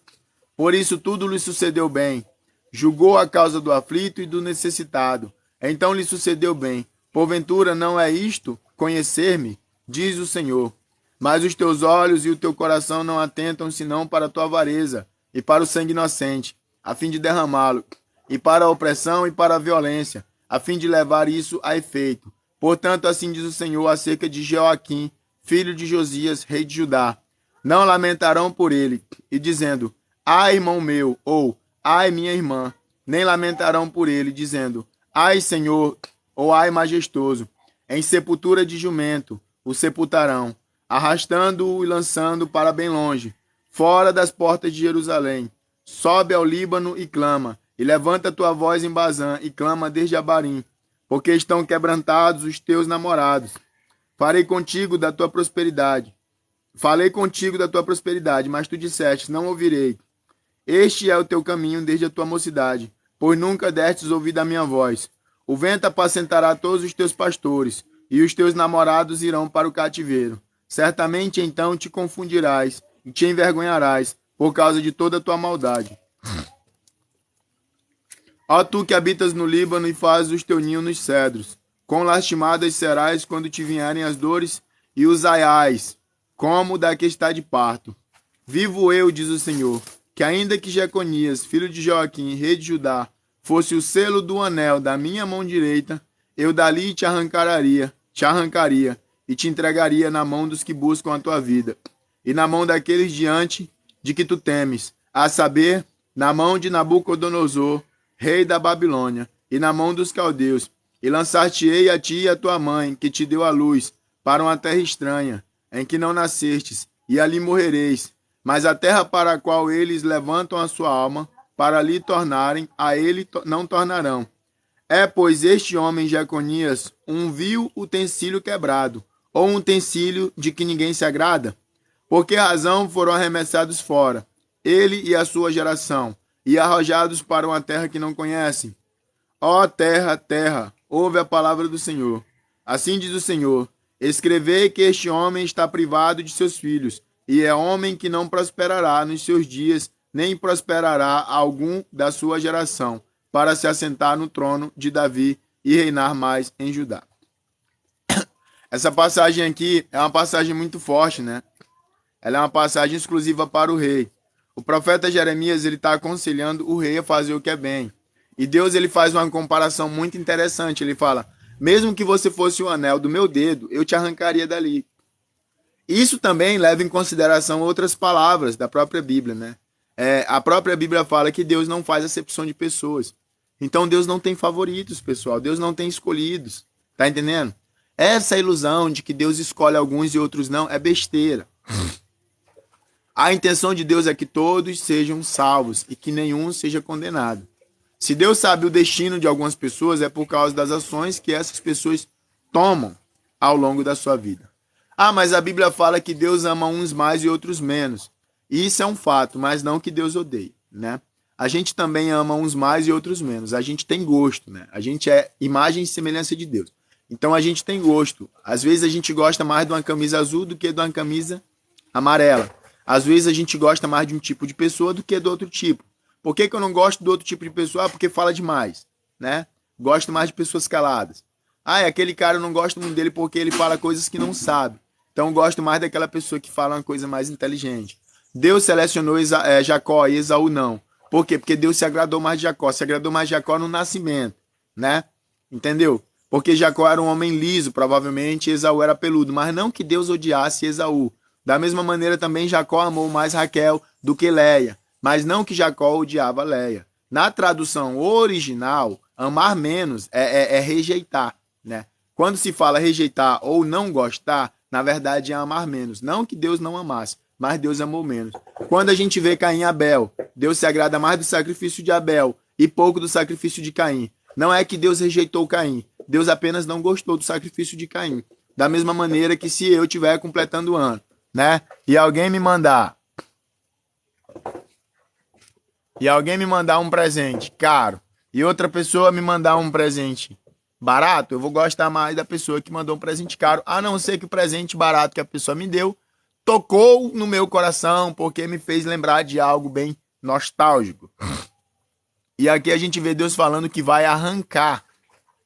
Por isso tudo lhe sucedeu bem. Julgou a causa do aflito e do necessitado. Então lhe sucedeu bem. Porventura não é isto conhecer-me, diz o Senhor. Mas os teus olhos e o teu coração não atentam senão para a tua avareza e para o sangue inocente, a fim de derramá-lo, e para a opressão e para a violência, a fim de levar isso a efeito. Portanto, assim diz o Senhor acerca de Jeoaquim, filho de Josias, rei de Judá. Não lamentarão por ele, e dizendo: ai, irmão meu, ou ai, minha irmã. Nem lamentarão por ele, dizendo: ai, Senhor, ou ai, majestoso. Em sepultura de jumento o sepultarão, arrastando-o e lançando para bem longe, fora das portas de Jerusalém. Sobe ao Líbano e clama, e levanta tua voz em Bazã, e clama desde Abarim, porque estão quebrantados os teus namorados. Falei contigo da tua prosperidade, mas tu disseste: não ouvirei. Este é o teu caminho desde a tua mocidade, pois nunca destes ouvido a minha voz. O vento apacentará todos os teus pastores, e os teus namorados irão para o cativeiro. Certamente então te confundirás e te envergonharás por causa de toda a tua maldade. Ó tu que habitas no Líbano e fazes os teus ninhos nos cedros, quão lastimadas serás quando te vierem as dores e os aiais, como da que está de parto. Vivo eu, diz o Senhor, que ainda que Jeconias, filho de Joaquim, rei de Judá, fosse o selo do anel da minha mão direita, eu dali te arrancaria e te entregaria na mão dos que buscam a tua vida, e na mão daqueles diante de que tu temes, a saber, na mão de Nabucodonosor, rei da Babilônia, e na mão dos caldeus, e lançar-te-ei a ti e a tua mãe, que te deu a luz, para uma terra estranha, em que não nascestes, e ali morrereis. Mas a terra para a qual eles levantam a sua alma, para lhe tornarem, a ele não tornarão. É, pois, este homem Jeconias um vil utensílio quebrado, ou um utensílio de que ninguém se agrada? Por que razão foram arremessados fora, ele e a sua geração, e arrojados para uma terra que não conhecem? Ó terra, terra, ouve a palavra do Senhor. Assim diz o Senhor: escrevei que este homem está privado de seus filhos, e é homem que não prosperará nos seus dias, nem prosperará algum da sua geração, para se assentar no trono de Davi e reinar mais em Judá. Essa passagem aqui é uma passagem muito forte, né? Ela é uma passagem exclusiva para o rei. O profeta Jeremias, ele está aconselhando o rei a fazer o que é bem. E Deus, ele faz uma comparação muito interessante. Ele fala: mesmo que você fosse o anel do meu dedo, eu te arrancaria dali. Isso também leva em consideração outras palavras da própria Bíblia, né? A própria Bíblia fala que Deus não faz acepção de pessoas. Então Deus não tem favoritos, pessoal. Deus não tem escolhidos. Tá entendendo? Essa ilusão de que Deus escolhe alguns e outros não é besteira. A intenção de Deus é que todos sejam salvos e que nenhum seja condenado. Se Deus sabe o destino de algumas pessoas, é por causa das ações que essas pessoas tomam ao longo da sua vida. Ah, mas a Bíblia fala que Deus ama uns mais e outros menos. Isso é um fato, mas não que Deus odeie, né? A gente também ama uns mais e outros menos. A gente tem gosto, né? A gente é imagem e semelhança de Deus. Então a gente tem gosto. Às vezes a gente gosta mais de uma camisa azul do que de uma camisa amarela. Às vezes a gente gosta mais de um tipo de pessoa do que do outro tipo. Por que eu não gosto do outro tipo de pessoa? Ah, porque fala demais, né? Gosto mais de pessoas caladas. Ah, aquele cara eu não gosto muito dele porque ele fala coisas que não sabe. Então eu gosto mais daquela pessoa que fala uma coisa mais inteligente. Deus selecionou Jacó e Esaú não. Por quê? Porque Deus se agradou mais de Jacó. Se agradou mais de Jacó no nascimento, né? Entendeu? Porque Jacó era um homem liso, provavelmente Esaú era peludo. Mas não que Deus odiasse Esaú. Da mesma maneira também Jacó amou mais Raquel do que Leia. Mas não que Jacó odiava Leia. Na tradução original, amar menos é rejeitar, né? Quando se fala rejeitar ou não gostar, na verdade é amar menos. Não que Deus não amasse, mas Deus amou menos. Quando a gente vê Caim e Abel, Deus se agrada mais do sacrifício de Abel e pouco do sacrifício de Caim. Não é que Deus rejeitou Caim, Deus apenas não gostou do sacrifício de Caim. Da mesma maneira que se eu estiver completando o ano, né? E alguém me mandar um presente caro e outra pessoa me mandar um presente barato, eu vou gostar mais da pessoa que mandou um presente caro, a não ser que o presente barato que a pessoa me deu tocou no meu coração porque me fez lembrar de algo bem nostálgico. E aqui a gente vê Deus falando que vai arrancar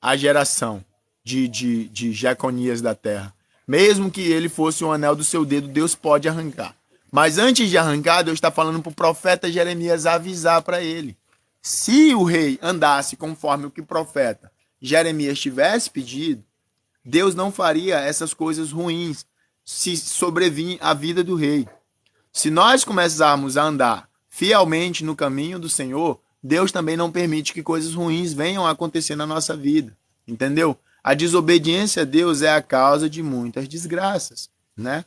a geração de Jeconias da terra. Mesmo que ele fosse um anel do seu dedo, Deus pode arrancar. Mas antes de arrancar, Deus está falando para o profeta Jeremias avisar para ele. Se o rei andasse conforme o que o profeta Jeremias tivesse pedido, Deus não faria essas coisas ruins se sobrevir à vida do rei. Se nós começarmos a andar fielmente no caminho do Senhor, Deus também não permite que coisas ruins venham a acontecer na nossa vida. Entendeu? A desobediência a Deus é a causa de muitas desgraças, né?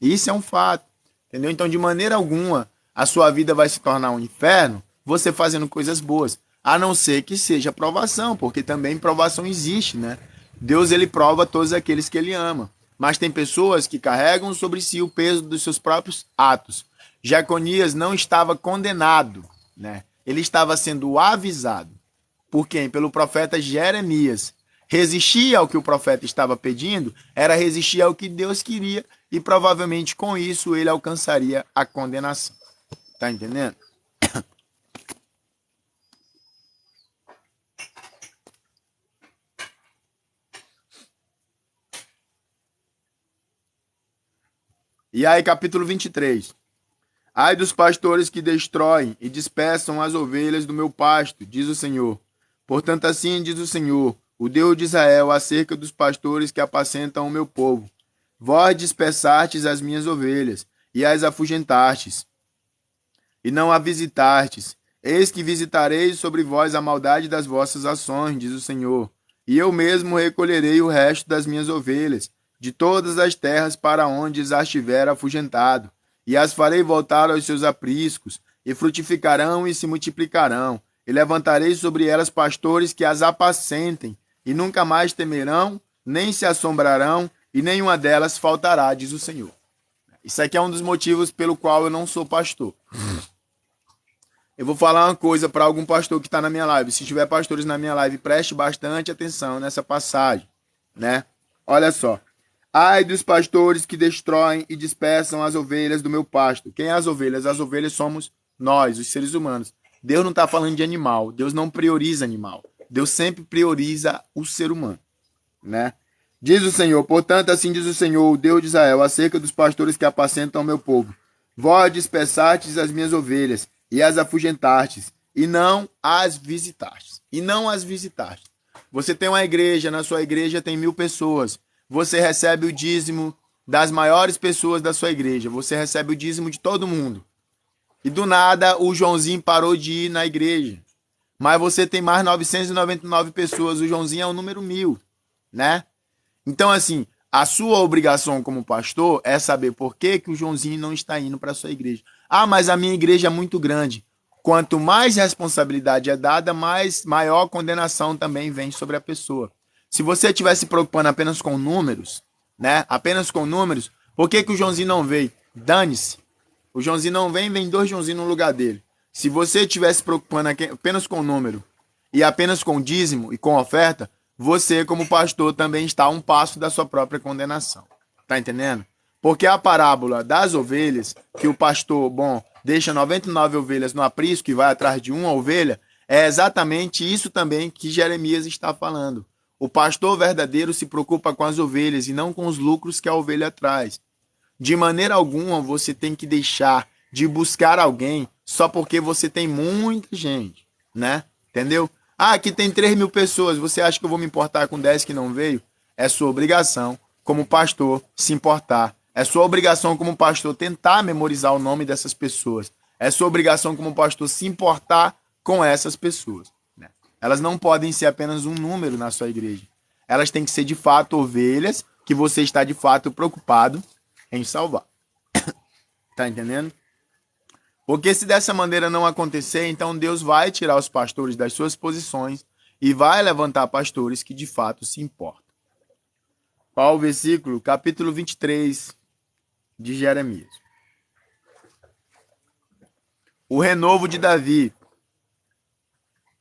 Isso é um fato. Entendeu? Então, de maneira alguma, a sua vida vai se tornar um inferno você fazendo coisas boas. A não ser que seja provação, porque também provação existe, né? Deus, ele prova todos aqueles que ele ama. Mas tem pessoas que carregam sobre si o peso dos seus próprios atos. Jeconias não estava condenado, né? Ele estava sendo avisado. Por quem? Pelo profeta Jeremias. Resistir ao que o profeta estava pedindo era resistir ao que Deus queria e provavelmente com isso ele alcançaria a condenação. Tá entendendo? E aí, capítulo 23. Ai dos pastores que destroem e dispersam as ovelhas do meu pasto, diz o Senhor. Portanto, assim diz o Senhor, o Deus de Israel, acerca dos pastores que apacentam o meu povo. Vós dispersastes as minhas ovelhas, e as afugentastes, e não a visitastes. Eis que visitarei sobre vós a maldade das vossas ações, diz o Senhor. E eu mesmo recolherei o resto das minhas ovelhas, de todas as terras para onde as tiver afugentado, e as farei voltar aos seus apriscos, e frutificarão e se multiplicarão, e levantarei sobre elas pastores que as apacentem, e nunca mais temerão, nem se assombrarão, e nenhuma delas faltará, diz o Senhor. Isso aqui é um dos motivos pelo qual eu não sou pastor. Eu vou falar uma coisa para algum pastor que está na minha live. Se tiver pastores na minha live, preste bastante atenção nessa passagem, né? Olha só. Ai dos pastores que destroem e dispersam as ovelhas do meu pasto. Quem é as ovelhas? As ovelhas somos nós, os seres humanos. Deus não está falando de animal. Deus não prioriza animal. Deus sempre prioriza o ser humano, né? Diz o Senhor, portanto, assim diz o Senhor, o Deus de Israel, acerca dos pastores que apacentam o meu povo. Vós dispersastes as minhas ovelhas e as afugentastes, e não as visitastes. E não as visitastes. Você tem uma igreja, na sua igreja tem 1000 pessoas. Você recebe o dízimo das maiores pessoas da sua igreja. Você recebe o dízimo de todo mundo. E do nada o Joãozinho parou de ir na igreja. Mas você tem mais 999 pessoas. O Joãozinho é o número 1000, né? Então, assim, a sua obrigação como pastor é saber por que o Joãozinho não está indo para a sua igreja. Ah, mas a minha igreja é muito grande. Quanto mais responsabilidade é dada, maior condenação também vem sobre a pessoa. Se você estiver se preocupando apenas com números, né? Apenas com números, por que o Joãozinho não veio? Dane-se. O Joãozinho não vem, vem 2 Joãozinhos no lugar dele. Se você estiver se preocupando apenas com número e apenas com dízimo e com oferta, você, como pastor, também está a um passo da sua própria condenação. Tá entendendo? Porque a parábola das ovelhas, que o pastor, deixa 99 ovelhas no aprisco e vai atrás de uma ovelha, é exatamente isso também que Jeremias está falando. O pastor verdadeiro se preocupa com as ovelhas e não com os lucros que a ovelha traz. De maneira alguma você tem que deixar de buscar alguém só porque você tem muita gente, né? Entendeu? Ah, aqui tem 3.000 pessoas, você acha que eu vou me importar com 10 que não veio? É sua obrigação, como pastor, se importar. É sua obrigação, como pastor, tentar memorizar o nome dessas pessoas. É sua obrigação, como pastor, se importar com essas pessoas. Né? Elas não podem ser apenas um número na sua igreja. Elas têm que ser, de fato, ovelhas que você está, de fato, preocupado em salvar. Tá entendendo? Porque se dessa maneira não acontecer, então Deus vai tirar os pastores das suas posições e vai levantar pastores que de fato se importam. Qual o versículo? Capítulo 23 de Jeremias. O renovo de Davi.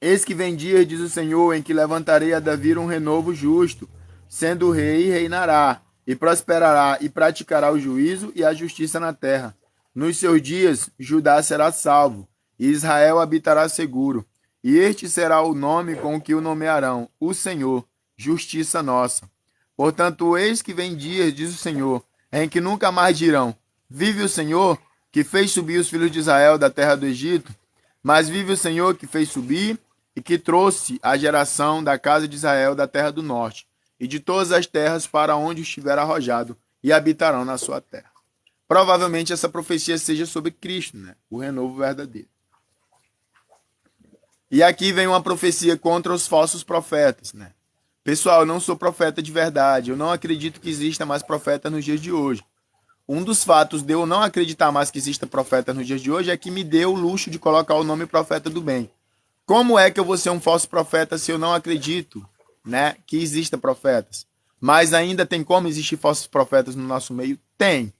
Eis que vem dias, diz o Senhor, em que levantarei a Davi um renovo justo, sendo rei, reinará, e prosperará, e praticará o juízo e a justiça na terra. Nos seus dias, Judá será salvo, e Israel habitará seguro. E este será o nome com que o nomearão, o Senhor, justiça nossa. Portanto, eis que vem dias, diz o Senhor, em que nunca mais dirão: vive o Senhor, que fez subir os filhos de Israel da terra do Egito, mas vive o Senhor que fez subir e que trouxe a geração da casa de Israel da terra do norte e de todas as terras para onde estiver arrojado, e habitarão na sua terra. Provavelmente essa profecia seja sobre Cristo, né? O renovo verdadeiro. E aqui vem uma profecia contra os falsos profetas, né? Pessoal, eu não sou profeta de verdade, eu não acredito que exista mais profeta nos dias de hoje. Um dos fatos de eu não acreditar mais que exista profeta nos dias de hoje é que me deu o luxo de colocar o nome profeta do bem. Como é que eu vou ser um falso profeta se eu não acredito, né, que exista profetas? Mas ainda tem como existir falsos profetas no nosso meio? Tem.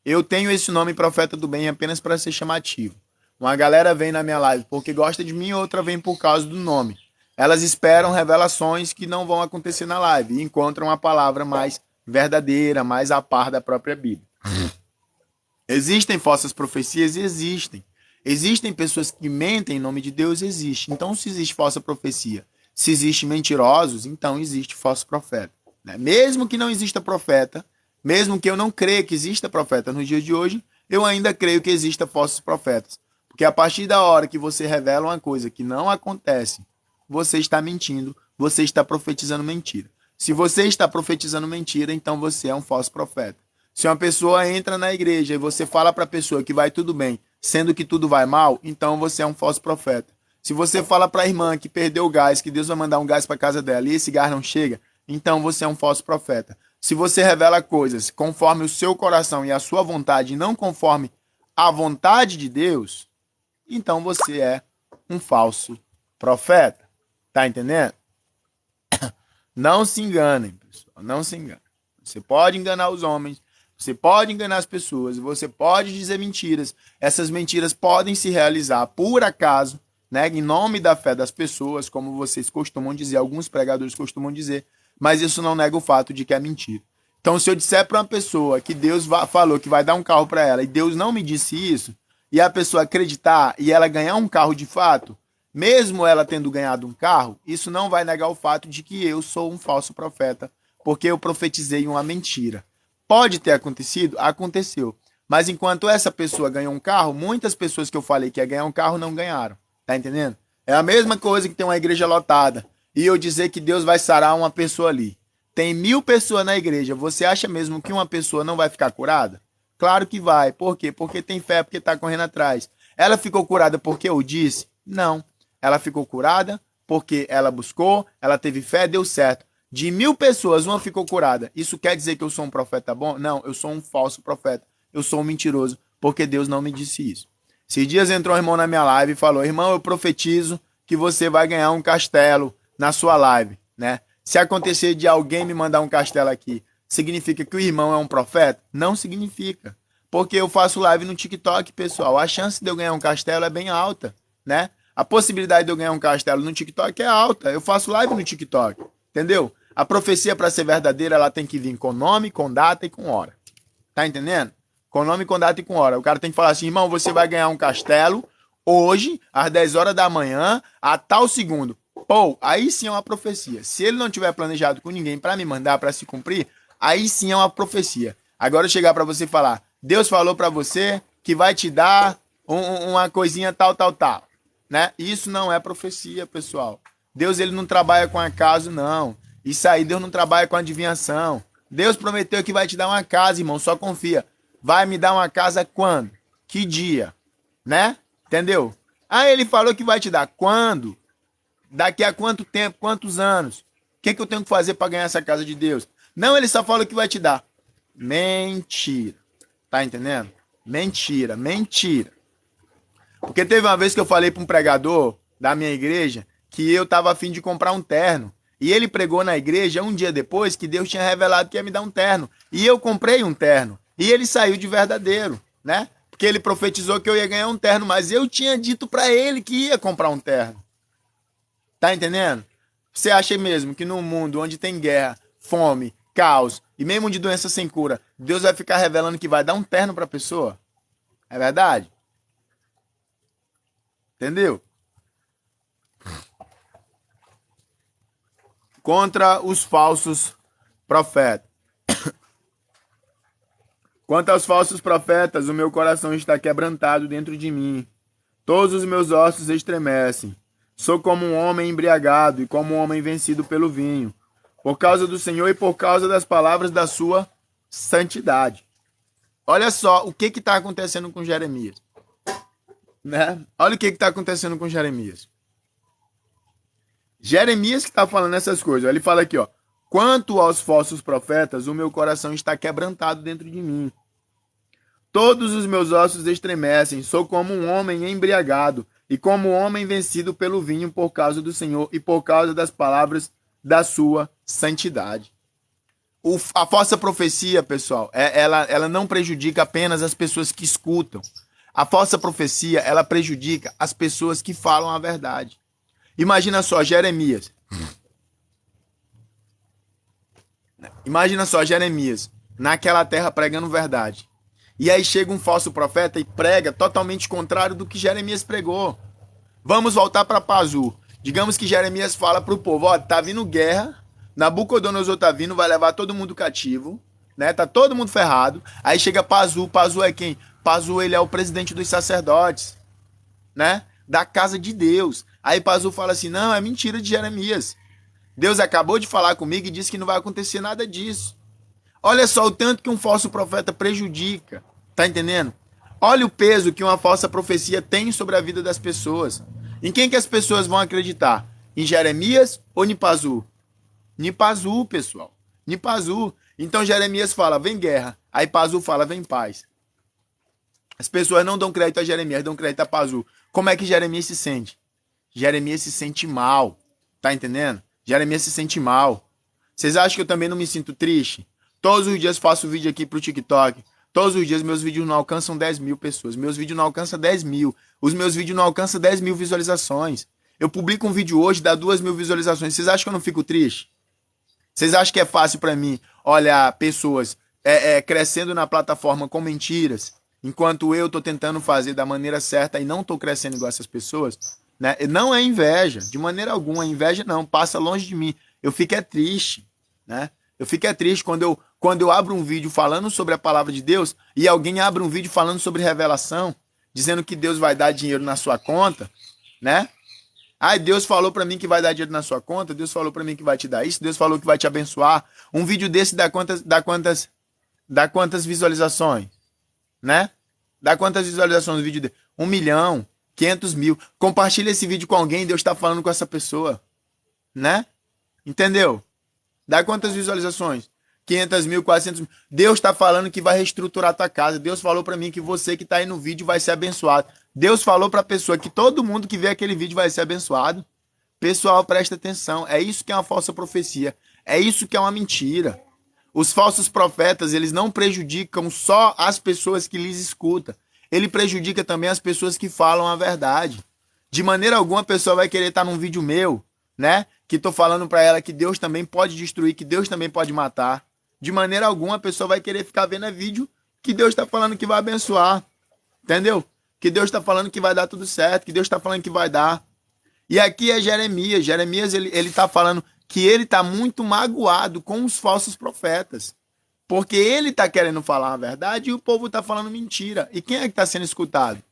Eu tenho esse nome profeta do bem apenas para ser chamativo. Uma galera vem na minha live porque gosta de mim, outra vem por causa do nome. Elas esperam revelações que não vão acontecer na live e encontram a palavra mais verdadeira, mais a par da própria Bíblia. Existem falsas profecias? Existem. Existem pessoas que mentem em nome de Deus? Existe. Então, se existe falsa profecia, se existe mentirosos, então existe falso profeta. Né? Mesmo que não exista profeta, mesmo que eu não creia que exista profeta nos dias de hoje, eu ainda creio que exista falsos profetas. Porque a partir da hora que você revela uma coisa que não acontece, você está mentindo, você está profetizando mentira. Se você está profetizando mentira, então você é um falso profeta. Se uma pessoa entra na igreja e você fala para a pessoa que vai tudo bem, sendo que tudo vai mal, então você é um falso profeta. Se você fala para a irmã que perdeu o gás, que Deus vai mandar um gás para casa dela e esse gás não chega, então você é um falso profeta. Se você revela coisas conforme o seu coração e a sua vontade, e não conforme a vontade de Deus, então você é um falso profeta. Tá entendendo? Não se enganem, pessoal. Não se enganem. Você pode enganar os homens, você pode enganar as pessoas, você pode dizer mentiras. Essas mentiras podem se realizar por acaso, né, em nome da fé das pessoas, como vocês costumam dizer, alguns pregadores costumam dizer, mas isso não nega o fato de que é mentira. Então, se eu disser para uma pessoa que Deus falou que vai dar um carro para ela e Deus não me disse isso, e a pessoa acreditar e ela ganhar um carro de fato, mesmo ela tendo ganhado um carro, isso não vai negar o fato de que eu sou um falso profeta, porque eu profetizei uma mentira. Pode ter acontecido? Aconteceu. Mas enquanto essa pessoa ganhou um carro, muitas pessoas que eu falei que ia ganhar um carro não ganharam. Tá entendendo? É a mesma coisa que tem uma igreja lotada e eu dizer que Deus vai sarar uma pessoa ali. Tem 1000 pessoas na igreja. Você acha mesmo que uma pessoa não vai ficar curada? Claro que vai. Por quê? Porque tem fé, porque tá correndo atrás. Ela ficou curada porque eu disse? Não. Ela ficou curada porque ela buscou, ela teve fé, deu certo. De 1000 pessoas, uma ficou curada. Isso quer dizer que eu sou um profeta bom? Não, eu sou um falso profeta. Eu sou um mentiroso, porque Deus não me disse isso. Esses dias entrou um irmão na minha live e falou: irmão, eu profetizo que você vai ganhar um castelo na sua live, né? Se acontecer de alguém me mandar um castelo aqui, significa que o irmão é um profeta? Não significa. Porque eu faço live no TikTok, pessoal. A chance de eu ganhar um castelo é bem alta, né? A possibilidade de eu ganhar um castelo no TikTok é alta. Eu faço live no TikTok, entendeu? A profecia, para ser verdadeira, ela tem que vir com nome, com data e com hora. Tá entendendo? Com nome, com data e com hora. O cara tem que falar assim: irmão, você vai ganhar um castelo hoje, às 10 horas da manhã, a tal segundo. Pô, aí sim é uma profecia. Se ele não tiver planejado com ninguém para me mandar, para se cumprir, aí sim é uma profecia. Agora eu chegar para você e falar: Deus falou para você que vai te dar uma coisinha tal, tal, tal. Né? Isso não é profecia, pessoal. Deus, ele não trabalha com acaso, não. Isso aí, Deus não trabalha com adivinhação. Deus prometeu que vai te dar uma casa, irmão, só confia. Vai me dar uma casa quando? Que dia? Né? Entendeu? Ah, ele falou que vai te dar quando? Daqui a quanto tempo? Quantos anos? O que eu tenho que fazer para ganhar essa casa de Deus? Não, ele só falou que vai te dar. Mentira. Tá entendendo? Mentira, mentira. Porque teve uma vez que eu falei para um pregador da minha igreja que eu tava a fim de comprar um terno. E ele pregou na igreja um dia depois que Deus tinha revelado que ia me dar um terno. E eu comprei um terno. E ele saiu de verdadeiro, né? Porque ele profetizou que eu ia ganhar um terno, mas eu tinha dito para ele que ia comprar um terno. Tá entendendo? Você acha mesmo que num mundo onde tem guerra, fome, caos e mesmo de doença sem cura, Deus vai ficar revelando que vai dar um terno para a pessoa? É verdade? Entendeu? Contra os falsos profetas. Quanto aos falsos profetas, o meu coração está quebrantado dentro de mim. Todos os meus ossos estremecem. Sou como um homem embriagado e como um homem vencido pelo vinho, por causa do Senhor e por causa das palavras da sua santidade. Olha só o que está acontecendo com Jeremias. Né? Olha o que está acontecendo com Jeremias. Jeremias que está falando essas coisas. Ele fala aqui, ó. Quanto aos falsos profetas, o meu coração está quebrantado dentro de mim. Todos os meus ossos estremecem. Sou como um homem embriagado e como um homem vencido pelo vinho por causa do Senhor e por causa das palavras da sua santidade. A falsa profecia, pessoal, ela não prejudica apenas as pessoas que escutam. A falsa profecia, ela prejudica as pessoas que falam a verdade. Imagina só, Jeremias. Imagina só, Jeremias, naquela terra pregando verdade. E aí chega um falso profeta e prega totalmente contrário do que Jeremias pregou. Vamos voltar para Pazu. Digamos que Jeremias fala para o povo, ó, tá vindo guerra, Nabucodonosor tá vindo, vai levar todo mundo cativo, né? Tá todo mundo ferrado. Aí chega Pazu, Pazu é quem? Pazu, ele é o presidente dos sacerdotes, né? Da casa de Deus. Aí Pazu fala assim, não, é mentira de Jeremias. Deus acabou de falar comigo e disse que não vai acontecer nada disso. Olha só o tanto que um falso profeta prejudica. Tá entendendo? Olha o peso que uma falsa profecia tem sobre a vida das pessoas. Em quem que as pessoas vão acreditar? Em Jeremias ou em Pazu? Em Pazu, pessoal. Em Pazu. Então Jeremias fala, vem guerra. Aí Pazu fala, vem paz. As pessoas não dão crédito a Jeremias, dão crédito a Pazu. Como é que Jeremias se sente? Jeremias se sente mal. Tá entendendo? Jeremias se sente mal. Vocês acham que eu também não me sinto triste? Todos os dias faço vídeo aqui pro TikTok. Todos os dias meus vídeos não alcançam 10 mil pessoas. Meus vídeos não alcançam 10 mil. Os meus vídeos não alcançam 10 mil visualizações. Eu publico um vídeo hoje, dá 2 mil visualizações. Vocês acham que eu não fico triste? Vocês acham que é fácil pra mim olhar pessoas crescendo na plataforma com mentiras, enquanto eu tô tentando fazer da maneira certa e não tô crescendo igual essas pessoas? Né? Não é inveja, de maneira alguma. Inveja não, passa longe de mim. Eu fico triste, né? Eu fico triste quando eu abro um vídeo falando sobre a palavra de Deus e alguém abre um vídeo falando sobre revelação, dizendo que Deus vai dar dinheiro na sua conta, né? Ai, Deus falou pra mim que vai dar dinheiro na sua conta, Deus falou pra mim que vai te dar isso, Deus falou que vai te abençoar. Um vídeo desse dá quantas visualizações, né? Dá quantas visualizações no vídeo dele? 1 milhão, 500 mil. Compartilha esse vídeo com alguém, Deus tá falando com essa pessoa, né? Entendeu? Dá quantas visualizações? 500 mil, 400 mil. Deus está falando que vai reestruturar a tua casa. Deus falou para mim que você que está aí no vídeo vai ser abençoado. Deus falou para a pessoa que todo mundo que vê aquele vídeo vai ser abençoado. Pessoal, presta atenção. É isso que é uma falsa profecia. É isso que é uma mentira. Os falsos profetas, eles não prejudicam só as pessoas que lhes escutam. Ele prejudica também as pessoas que falam a verdade. De maneira alguma a pessoa vai querer estar num vídeo meu, né? Que tô falando para ela que Deus também pode destruir, que Deus também pode matar. De maneira alguma a pessoa vai querer ficar vendo vídeo que Deus está falando que vai abençoar. Entendeu? Que Deus está falando que vai dar tudo certo, que Deus está falando que vai dar. E aqui é Jeremias. Jeremias, ele tá falando que ele tá muito magoado com os falsos profetas. Porque ele tá querendo falar a verdade e o povo tá falando mentira. E quem é que tá sendo escutado?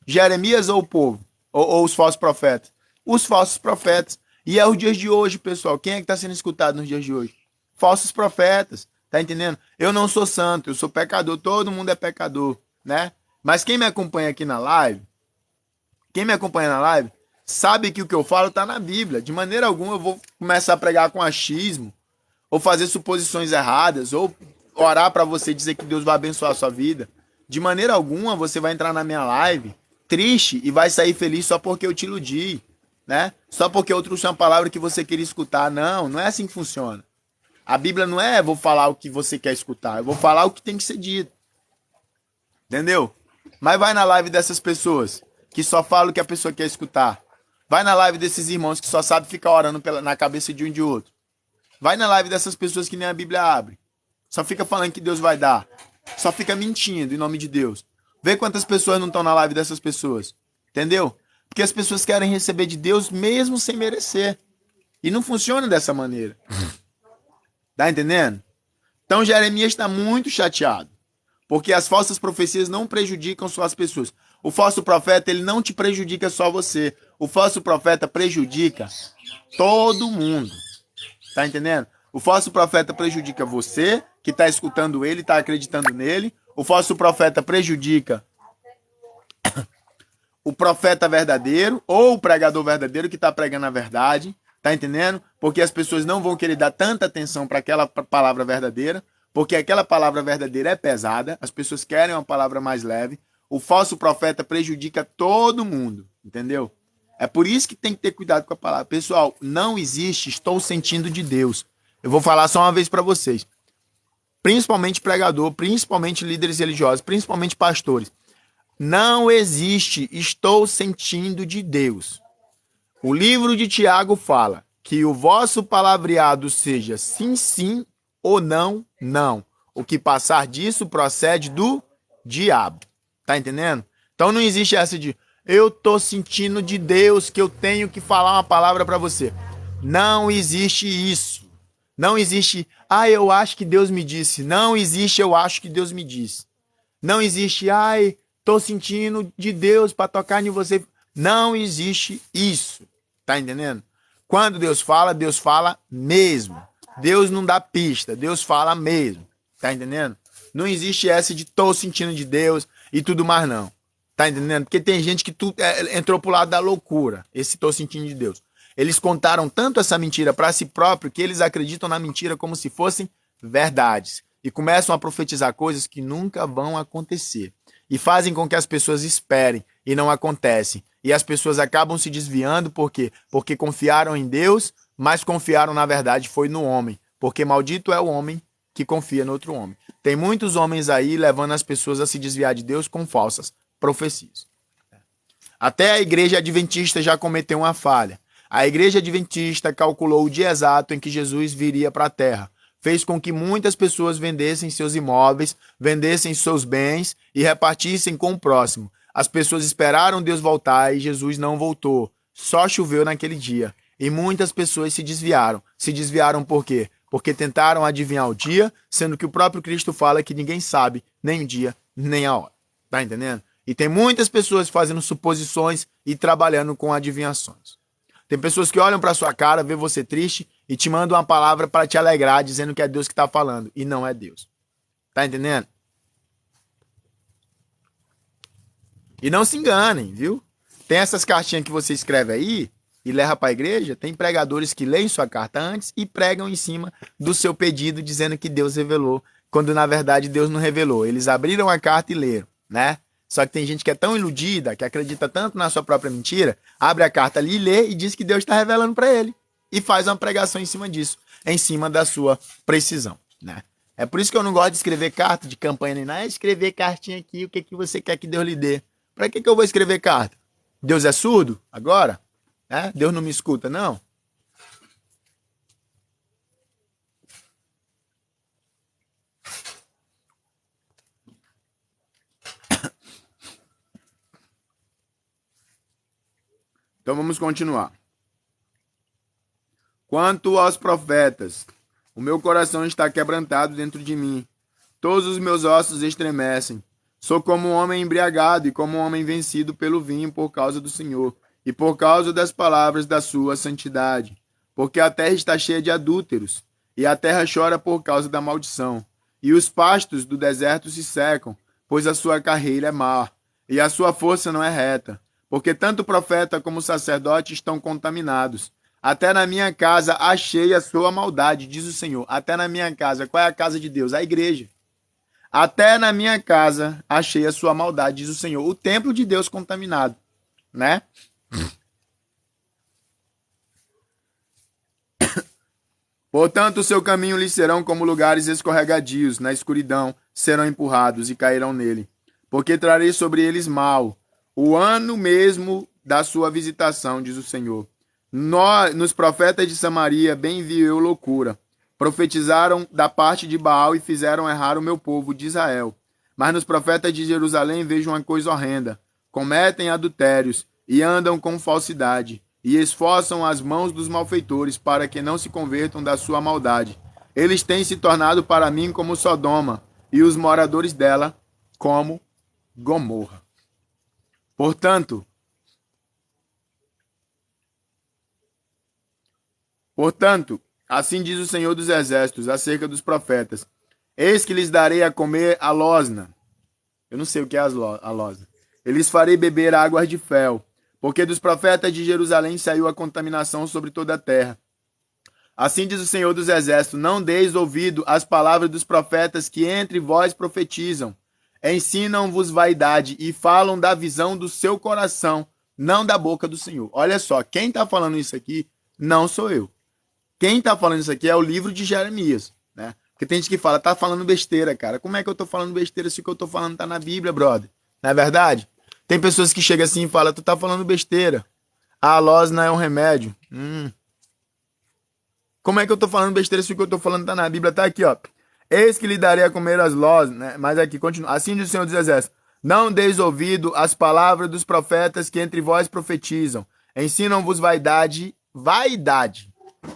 Jeremias ou o povo? Ou os falsos profetas? Os falsos profetas. E é os dias de hoje, pessoal. Quem é que está sendo escutado nos dias de hoje? Falsos profetas. Tá entendendo? Eu não sou santo, eu sou pecador. Todo mundo é pecador, né? Mas quem me acompanha aqui na live, sabe que o que eu falo está na Bíblia. De maneira alguma eu vou começar a pregar com achismo, ou fazer suposições erradas, ou orar para você dizer que Deus vai abençoar a sua vida. De maneira alguma você vai entrar na minha live triste e vai sair feliz só porque eu te iludi. né? Só porque eu trouxe uma palavra que você queria escutar. Não, não é assim que funciona. A Bíblia não é vou falar o que você quer escutar, eu vou falar o que tem que ser dito. Entendeu? Mas vai na live dessas pessoas que só falam o que a pessoa quer escutar. Vai na live desses irmãos que só sabem ficar orando na cabeça de um e de outro. Vai na live dessas pessoas que nem a Bíblia abre. Só fica falando que Deus vai dar. Só fica mentindo em nome de Deus. Vê quantas pessoas não estão na live dessas pessoas. Entendeu? Porque as pessoas querem receber de Deus mesmo sem merecer. E não funciona dessa maneira. Tá entendendo? Então Jeremias está muito chateado. Porque as falsas profecias não prejudicam só as pessoas. O falso profeta, ele não te prejudica só você. O falso profeta prejudica todo mundo. Tá entendendo? O falso profeta prejudica você, que está escutando ele, está acreditando nele. O falso profeta prejudica o profeta verdadeiro ou o pregador verdadeiro que está pregando a verdade. Tá entendendo? Porque as pessoas não vão querer dar tanta atenção para aquela palavra verdadeira, porque aquela palavra verdadeira é pesada. As pessoas querem uma palavra mais leve. O falso profeta prejudica todo mundo, entendeu? É por isso que tem que ter cuidado com a palavra. Pessoal, não existe estou sentindo de Deus. Eu vou falar só uma vez para vocês. Principalmente pregador, principalmente líderes religiosos, principalmente pastores. Não existe estou sentindo de Deus. O livro de Tiago fala que o vosso palavreado seja sim, sim ou não, não. O que passar disso procede do diabo. Tá entendendo? Então não existe essa de eu tô sentindo de Deus que eu tenho que falar uma palavra para você. Não existe isso. Não existe, eu acho que Deus me disse. Não existe, eu acho que Deus me disse. Não existe, tô sentindo de Deus para tocar em você. Não existe isso. Tá entendendo? Quando Deus fala mesmo. Deus não dá pista, Deus fala mesmo. Tá entendendo? Não existe essa de tô sentindo de Deus e tudo mais não. Tá entendendo? Porque tem gente que entrou pro lado da loucura, esse tô sentindo de Deus. Eles contaram tanto essa mentira para si próprio que eles acreditam na mentira como se fossem verdades. E começam a profetizar coisas que nunca vão acontecer. E fazem com que as pessoas esperem e não acontecem. E as pessoas acabam se desviando por quê? Porque confiaram em Deus, mas confiaram na verdade foi no homem. Porque maldito é o homem que confia no outro homem. Tem muitos homens aí levando as pessoas a se desviar de Deus com falsas profecias. Até a igreja adventista já cometeu uma falha. A igreja adventista calculou o dia exato em que Jesus viria para a terra. Fez com que muitas pessoas vendessem seus imóveis, vendessem seus bens e repartissem com o próximo. As pessoas esperaram Deus voltar e Jesus não voltou. Só choveu naquele dia. E muitas pessoas se desviaram. Se desviaram por quê? Porque tentaram adivinhar o dia, sendo que o próprio Cristo fala que ninguém sabe nem o dia, nem a hora. Tá entendendo? E tem muitas pessoas fazendo suposições e trabalhando com adivinhações. Tem pessoas que olham para sua cara, vê você triste e te mandam uma palavra para te alegrar, dizendo que é Deus que está falando. E não é Deus. Tá entendendo? E não se enganem, viu? Tem essas cartinhas que você escreve aí e leva para a igreja. Tem pregadores que leem sua carta antes e pregam em cima do seu pedido, dizendo que Deus revelou, quando na verdade Deus não revelou. Eles abriram a carta e leram, né? Só que tem gente que é tão iludida, que acredita tanto na sua própria mentira, abre a carta ali, lê e diz que Deus está revelando para ele. E faz uma pregação em cima disso, em cima da sua precisão, né? É por isso que eu não gosto de escrever carta de campanha nem nada. Escrever cartinha aqui, o que, que você quer que Deus lhe dê. Para que eu vou escrever carta? Deus é surdo agora? Deus não me escuta, não? Então vamos continuar. Quanto aos profetas, o meu coração está quebrantado dentro de mim. Todos os meus ossos estremecem. Sou como um homem embriagado e como um homem vencido pelo vinho por causa do Senhor e por causa das palavras da sua santidade. Porque a terra está cheia de adúlteros e a terra chora por causa da maldição. E os pastos do deserto se secam, pois a sua carreira é má e a sua força não é reta. Porque tanto o profeta como o sacerdote estão contaminados. Até na minha casa achei a sua maldade, diz o Senhor. Até na minha casa. Qual é a casa de Deus? A igreja. Até na minha casa achei a sua maldade, diz o Senhor. O templo de Deus contaminado, né? Portanto, o seu caminho lhes serão como lugares escorregadios, na escuridão serão empurrados e cairão nele. Porque trarei sobre eles mal, o ano mesmo da sua visitação, diz o Senhor. Nos profetas de Samaria bem vi eu loucura. Profetizaram da parte de Baal e fizeram errar o meu povo de Israel. Mas nos profetas de Jerusalém vejo uma coisa horrenda. Cometem adultérios e andam com falsidade, e esforçam as mãos dos malfeitores para que não se convertam da sua maldade. Eles têm se tornado para mim como Sodoma, e os moradores dela como Gomorra. Portanto, assim diz o Senhor dos Exércitos acerca dos profetas: eis que lhes darei a comer a losna. Eu não sei o que é a losna. Eles farei beber águas de fel, porque dos profetas de Jerusalém saiu a contaminação sobre toda a terra. Assim diz o Senhor dos Exércitos: não deis ouvido às palavras dos profetas que entre vós profetizam. Ensinam-vos vaidade e falam da visão do seu coração, não da boca do Senhor. Olha só, quem está falando isso aqui não sou eu. Quem está falando isso aqui é o livro de Jeremias, né? Porque tem gente que fala, tá falando besteira, cara. Como é que eu tô falando besteira se o que eu tô falando tá na Bíblia, brother? Não é verdade? Tem pessoas que chegam assim e falam, tu tá falando besteira. A losna é um remédio. Como é que eu tô falando besteira se o que eu tô falando tá na Bíblia? Tá aqui, ó. Eis que lhe darei a comer as losnas, né? Mas aqui, continua. Assim diz o Senhor dos Exércitos: não deis ouvido às palavras dos profetas que entre vós profetizam. Ensinam-vos vaidade,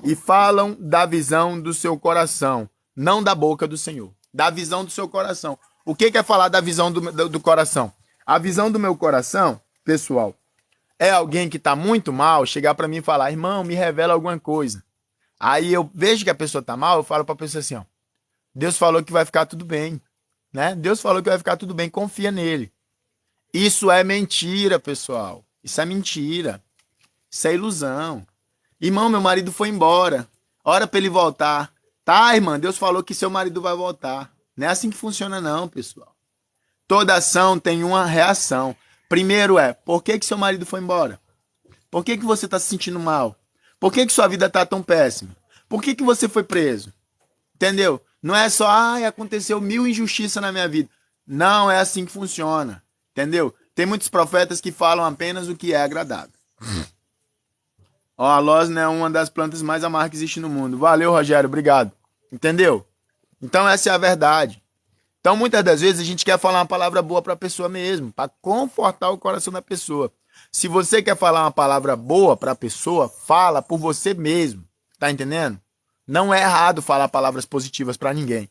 e falam da visão do seu coração, não da boca do Senhor. Da visão do seu coração. O que é falar da visão do coração? A visão do meu coração, pessoal, é alguém que tá muito mal chegar para mim e falar, irmão, me revela alguma coisa. Aí eu vejo que a pessoa tá mal, eu falo pra pessoa assim, ó, Deus falou que vai ficar tudo bem, né? Deus falou que vai ficar tudo bem, confia nele. Isso é mentira, pessoal. Isso é mentira. Isso é ilusão. Irmão, meu marido foi embora. Ora pra ele voltar. Tá, irmã, Deus falou que seu marido vai voltar. Não é assim que funciona não, pessoal. Toda ação tem uma reação. Primeiro por que seu marido foi embora? Por que você tá se sentindo mal? Por que sua vida tá tão péssima? Por que você foi preso? Entendeu? Não é só, aconteceu 1000 injustiças na minha vida. Não é assim que funciona. Entendeu? Tem muitos profetas que falam apenas o que é agradável. Ó, a losna é uma das plantas mais amargas que existe no mundo. Valeu, Rogério, obrigado. Entendeu? Então essa é a verdade. Então muitas das vezes a gente quer falar uma palavra boa para a pessoa mesmo, para confortar o coração da pessoa. Se você quer falar uma palavra boa para a pessoa, fala por você mesmo. Tá entendendo? Não é errado falar palavras positivas para ninguém.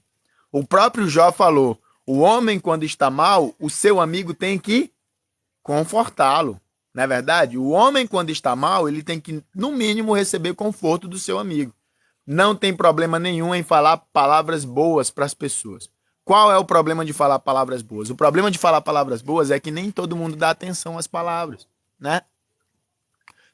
O próprio Jó falou, o homem quando está mal, o seu amigo tem que confortá-lo. Não é verdade? O homem, quando está mal, ele tem que, no mínimo, receber conforto do seu amigo. Não tem problema nenhum em falar palavras boas para as pessoas. Qual é o problema de falar palavras boas? O problema de falar palavras boas é que nem todo mundo dá atenção às palavras, né?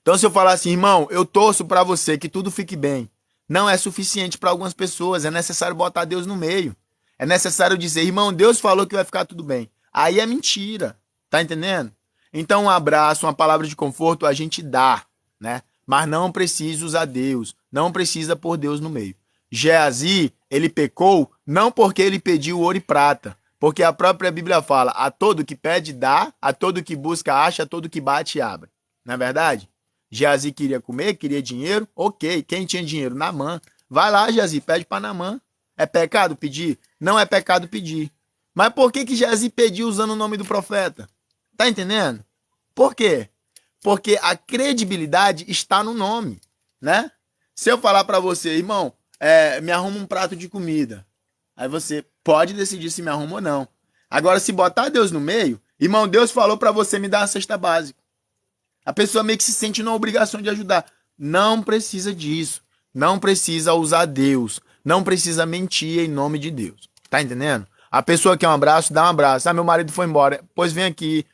Então, se eu falar assim, irmão, eu torço para você que tudo fique bem, não é suficiente para algumas pessoas. É necessário botar Deus no meio. É necessário dizer, irmão, Deus falou que vai ficar tudo bem. Aí é mentira. Tá entendendo? Então, um abraço, uma palavra de conforto a gente dá, né? Mas não precisa usar Deus, não precisa pôr Deus no meio. Geazi, ele pecou não porque ele pediu ouro e prata, porque a própria Bíblia fala, a todo que pede dá, a todo que busca acha, a todo que bate abre. Não é verdade? Geazi queria comer, queria dinheiro, ok. Quem tinha dinheiro? Naamã. Vai lá, Geazi, pede para Naamã. É pecado pedir? Não é pecado pedir. Mas por que Geazi pediu usando o nome do profeta? Tá entendendo? Por quê? Porque a credibilidade está no nome, né? Se eu falar para você, irmão, me arruma um prato de comida. Aí você pode decidir se me arruma ou não. Agora, se botar Deus no meio, irmão, Deus falou para você me dar uma cesta básica. A pessoa meio que se sente na obrigação de ajudar. Não precisa disso. Não precisa usar Deus. Não precisa mentir em nome de Deus. Tá entendendo? A pessoa quer um abraço, dá um abraço. Meu marido foi embora. Pois vem aqui.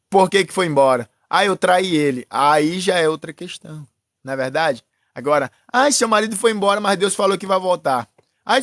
Por que foi embora? Eu traí ele. Aí já é outra questão. Não é verdade? Agora, seu marido foi embora, mas Deus falou que vai voltar.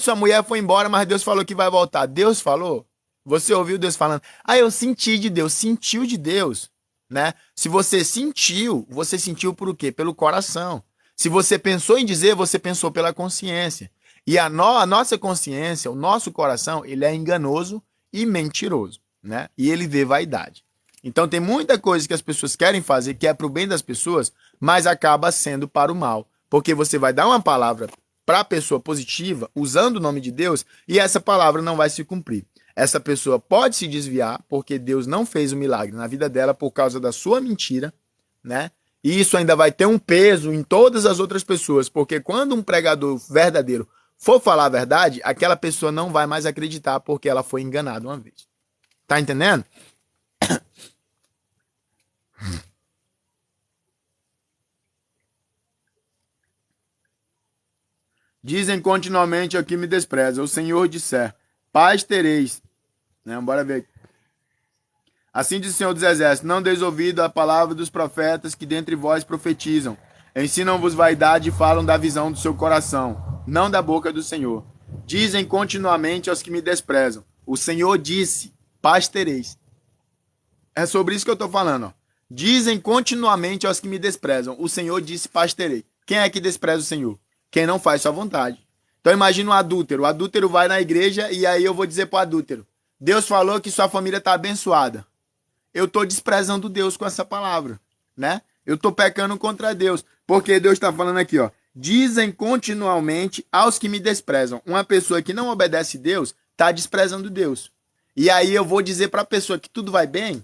Sua mulher foi embora, mas Deus falou que vai voltar. Deus falou? Você ouviu Deus falando? Eu senti de Deus. Sentiu de Deus, né? Se você sentiu por quê? Pelo coração. Se você pensou em dizer, você pensou pela consciência. E a nossa consciência, o nosso coração, ele é enganoso e mentiroso, né? E ele vê vaidade. Então tem muita coisa que as pessoas querem fazer que é para o bem das pessoas, mas acaba sendo para o mal. Porque você vai dar uma palavra para a pessoa positiva, usando o nome de Deus, e essa palavra não vai se cumprir. Essa pessoa pode se desviar, porque Deus não fez o milagre na vida dela por causa da sua mentira, né? E isso ainda vai ter um peso em todas as outras pessoas, porque quando um pregador verdadeiro for falar a verdade, aquela pessoa não vai mais acreditar porque ela foi enganada uma vez. Tá entendendo? Dizem continuamente ao que me despreza, o Senhor disser, paz tereis. Né? Bora ver aqui. Assim diz o Senhor dos Exércitos, não deis ouvido à palavra dos profetas que dentre vós profetizam. Ensinam-vos vaidade e falam da visão do seu coração, não da boca do Senhor. Dizem continuamente aos que me desprezam, o Senhor disse, paz tereis. É sobre isso que eu estou falando. Ó. Dizem continuamente aos que me desprezam, o Senhor disse, paz terei. Quem é que despreza o Senhor? Quem não faz sua vontade. Então imagina um adúltero. O adúltero vai na igreja e aí eu vou dizer pro adúltero, Deus falou que sua família está abençoada. Eu estou desprezando Deus com essa palavra, né? Eu estou pecando contra Deus. Porque Deus está falando aqui, ó. Dizem continuamente aos que me desprezam. Uma pessoa que não obedece a Deus está desprezando Deus. E aí eu vou dizer para a pessoa que tudo vai bem,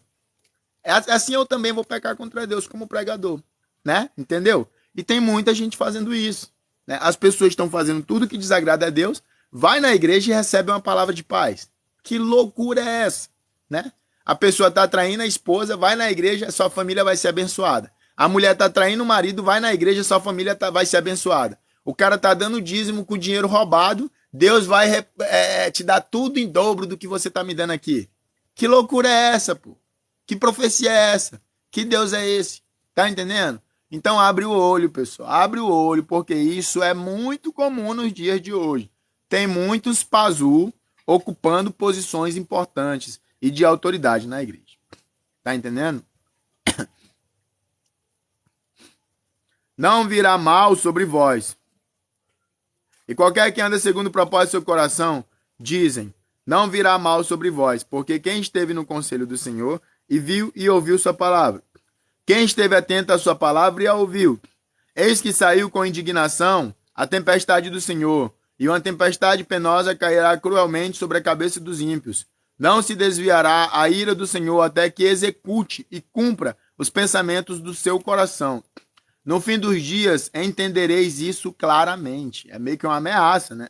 assim eu também vou pecar contra Deus como pregador, né? Entendeu? E tem muita gente fazendo isso. Né? As pessoas estão fazendo tudo que desagrada a Deus, vai na igreja e recebe uma palavra de paz. Que loucura é essa? Né? A pessoa está traindo a esposa, vai na igreja, sua família vai ser abençoada. A mulher está traindo o marido, vai na igreja, sua família vai ser abençoada. O cara está dando dízimo com dinheiro roubado, Deus vai te dar tudo em dobro do que você está me dando aqui. Que loucura é essa, pô? Que profecia é essa? Que Deus é esse? Tá entendendo? Então abre o olho, pessoal. Abre o olho, porque isso é muito comum nos dias de hoje. Tem muitos pazu ocupando posições importantes e de autoridade na igreja. Tá entendendo? Não virá mal sobre vós. E qualquer que anda segundo o propósito do seu coração, dizem, não virá mal sobre vós, porque quem esteve no conselho do Senhor e viu e ouviu sua palavra. Quem esteve atento à sua palavra e a ouviu. Eis que saiu com indignação a tempestade do Senhor, e uma tempestade penosa cairá cruelmente sobre a cabeça dos ímpios. Não se desviará a ira do Senhor até que execute e cumpra os pensamentos do seu coração. No fim dos dias entendereis isso claramente. É meio que uma ameaça, né?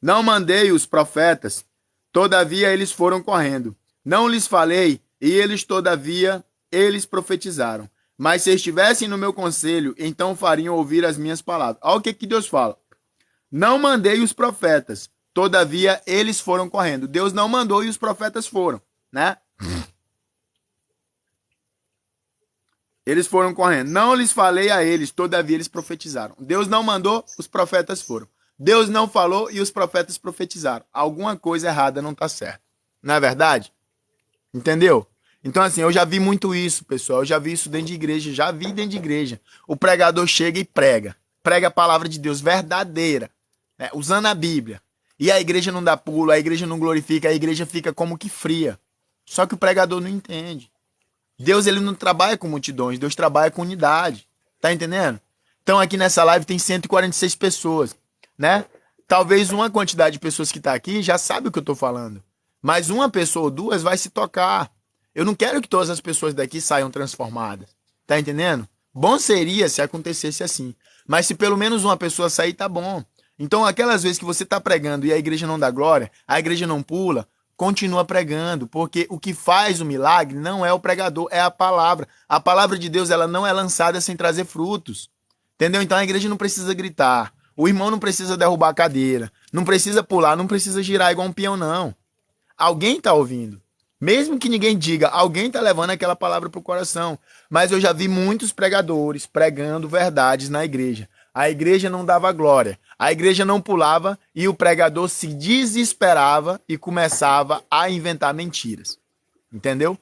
Não mandei os profetas, todavia eles foram correndo. Não lhes falei, e eles, todavia, eles profetizaram. Mas se estivessem no meu conselho, então fariam ouvir as minhas palavras. Olha o que Deus fala. Não mandei os profetas, todavia eles foram correndo. Deus não mandou e os profetas foram, né? Eles foram correndo. Não lhes falei a eles, todavia eles profetizaram. Deus não mandou, os profetas foram. Deus não falou e os profetas profetizaram. Alguma coisa errada não está certa. Não é verdade? Entendeu? Então, assim, eu já vi muito isso, pessoal. Eu já vi isso dentro de igreja. Já vi dentro de igreja. O pregador chega e prega. Prega a palavra de Deus verdadeira. Né? Usando a Bíblia. E a igreja não dá pulo, a igreja não glorifica, a igreja fica como que fria. Só que o pregador não entende. Deus, ele não trabalha com multidões. Deus trabalha com unidade. Tá entendendo? Então, aqui nessa live tem 146 pessoas, né? Talvez uma quantidade de pessoas que está aqui já sabe o que eu tô falando. Mas uma pessoa ou duas vai se tocar. Eu não quero que todas as pessoas daqui saiam transformadas. Tá entendendo? Bom seria se acontecesse assim. Mas se pelo menos uma pessoa sair, tá bom. Então, aquelas vezes que você tá pregando e a igreja não dá glória, a igreja não pula, continua pregando. Porque o que faz o milagre não é o pregador, é a palavra. A palavra de Deus, ela não é lançada sem trazer frutos. Entendeu? Então, a igreja não precisa gritar. O irmão não precisa derrubar a cadeira. Não precisa pular, não precisa girar igual um peão, não. Alguém tá ouvindo. Mesmo que ninguém diga, alguém tá levando aquela palavra pro coração. Mas eu já vi muitos pregadores pregando verdades na igreja. A igreja não dava glória. A igreja não pulava e o pregador se desesperava e começava a inventar mentiras. Entendeu?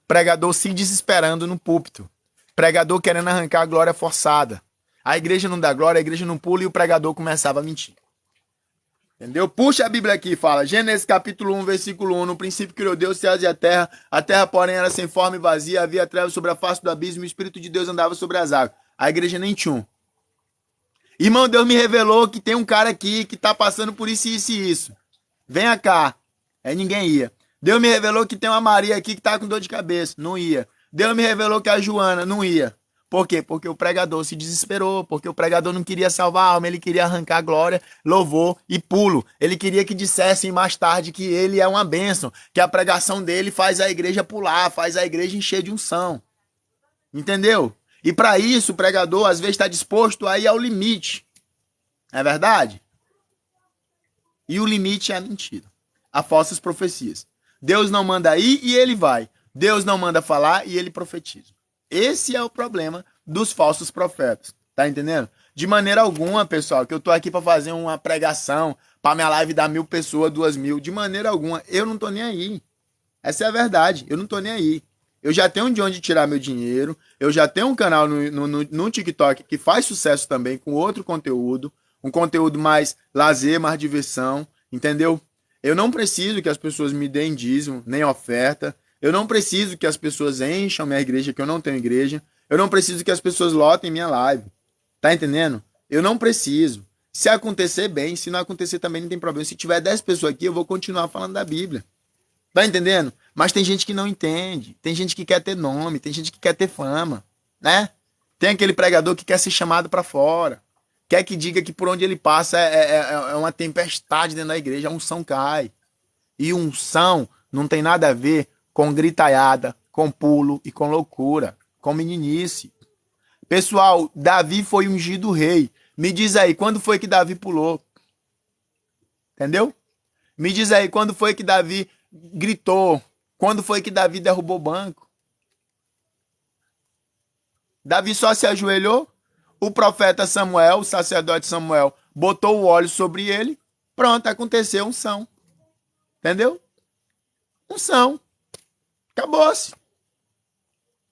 Pregador se desesperando no púlpito. Pregador querendo arrancar a glória forçada. A igreja não dá glória, a igreja não pula e o pregador começava a mentir. Entendeu? Puxa a Bíblia aqui e fala, Gênesis capítulo 1, versículo 1, no princípio criou Deus os céus e a terra, porém, era sem forma e vazia, havia trevas sobre a face do abismo, e o Espírito de Deus andava sobre as águas. A igreja nem tinha um. Irmão, Deus me revelou que tem um cara aqui que tá passando por isso, isso e isso. Venha cá. Aí ninguém ia. Deus me revelou que tem uma Maria aqui que tá com dor de cabeça. Não ia. Deus me revelou que a Joana não ia. Por quê? Porque o pregador se desesperou, porque o pregador não queria salvar a alma, ele queria arrancar glória, louvor e pulo. Ele queria que dissessem mais tarde que ele é uma bênção, que a pregação dele faz a igreja pular, faz a igreja encher de unção. Entendeu? E para isso o pregador às vezes está disposto a ir ao limite. É verdade? E o limite é a mentira. A falsas profecias. Deus não manda ir e ele vai. Deus não manda falar e ele profetiza. Esse é o problema dos falsos profetas. Tá entendendo? De maneira alguma, pessoal, que eu tô aqui para fazer uma pregação, para minha live dar 1.000 pessoas, 2.000. De maneira alguma, eu não tô nem aí. Essa é a verdade. Eu não tô nem aí. Eu já tenho de onde tirar meu dinheiro. Eu já tenho um canal no TikTok que faz sucesso também, com outro conteúdo. Um conteúdo mais lazer, mais diversão. Entendeu? Eu não preciso que as pessoas me deem dízimo, nem oferta. Eu não preciso que as pessoas encham minha igreja, que eu não tenho igreja. Eu não preciso que as pessoas lotem minha live. Tá entendendo? Eu não preciso. Se acontecer, bem. Se não acontecer, também não tem problema. Se tiver 10 pessoas aqui, eu vou continuar falando da Bíblia. Tá entendendo? Mas tem gente que não entende. Tem gente que quer ter nome. Tem gente que quer ter fama. Né? Tem aquele pregador que quer ser chamado para fora. Quer que diga que por onde ele passa é uma tempestade dentro da igreja. A unção cai. E unção não tem nada a ver com gritaiada, com pulo e com loucura, com meninice. Pessoal, Davi foi ungido rei. Me diz aí, quando foi que Davi pulou? Entendeu? Me diz aí, quando foi que Davi gritou? Quando foi que Davi derrubou o banco? Davi só se ajoelhou. O profeta Samuel, o sacerdote Samuel, botou o óleo sobre ele. Pronto, aconteceu unção. Entendeu? Unção. Acabou-se.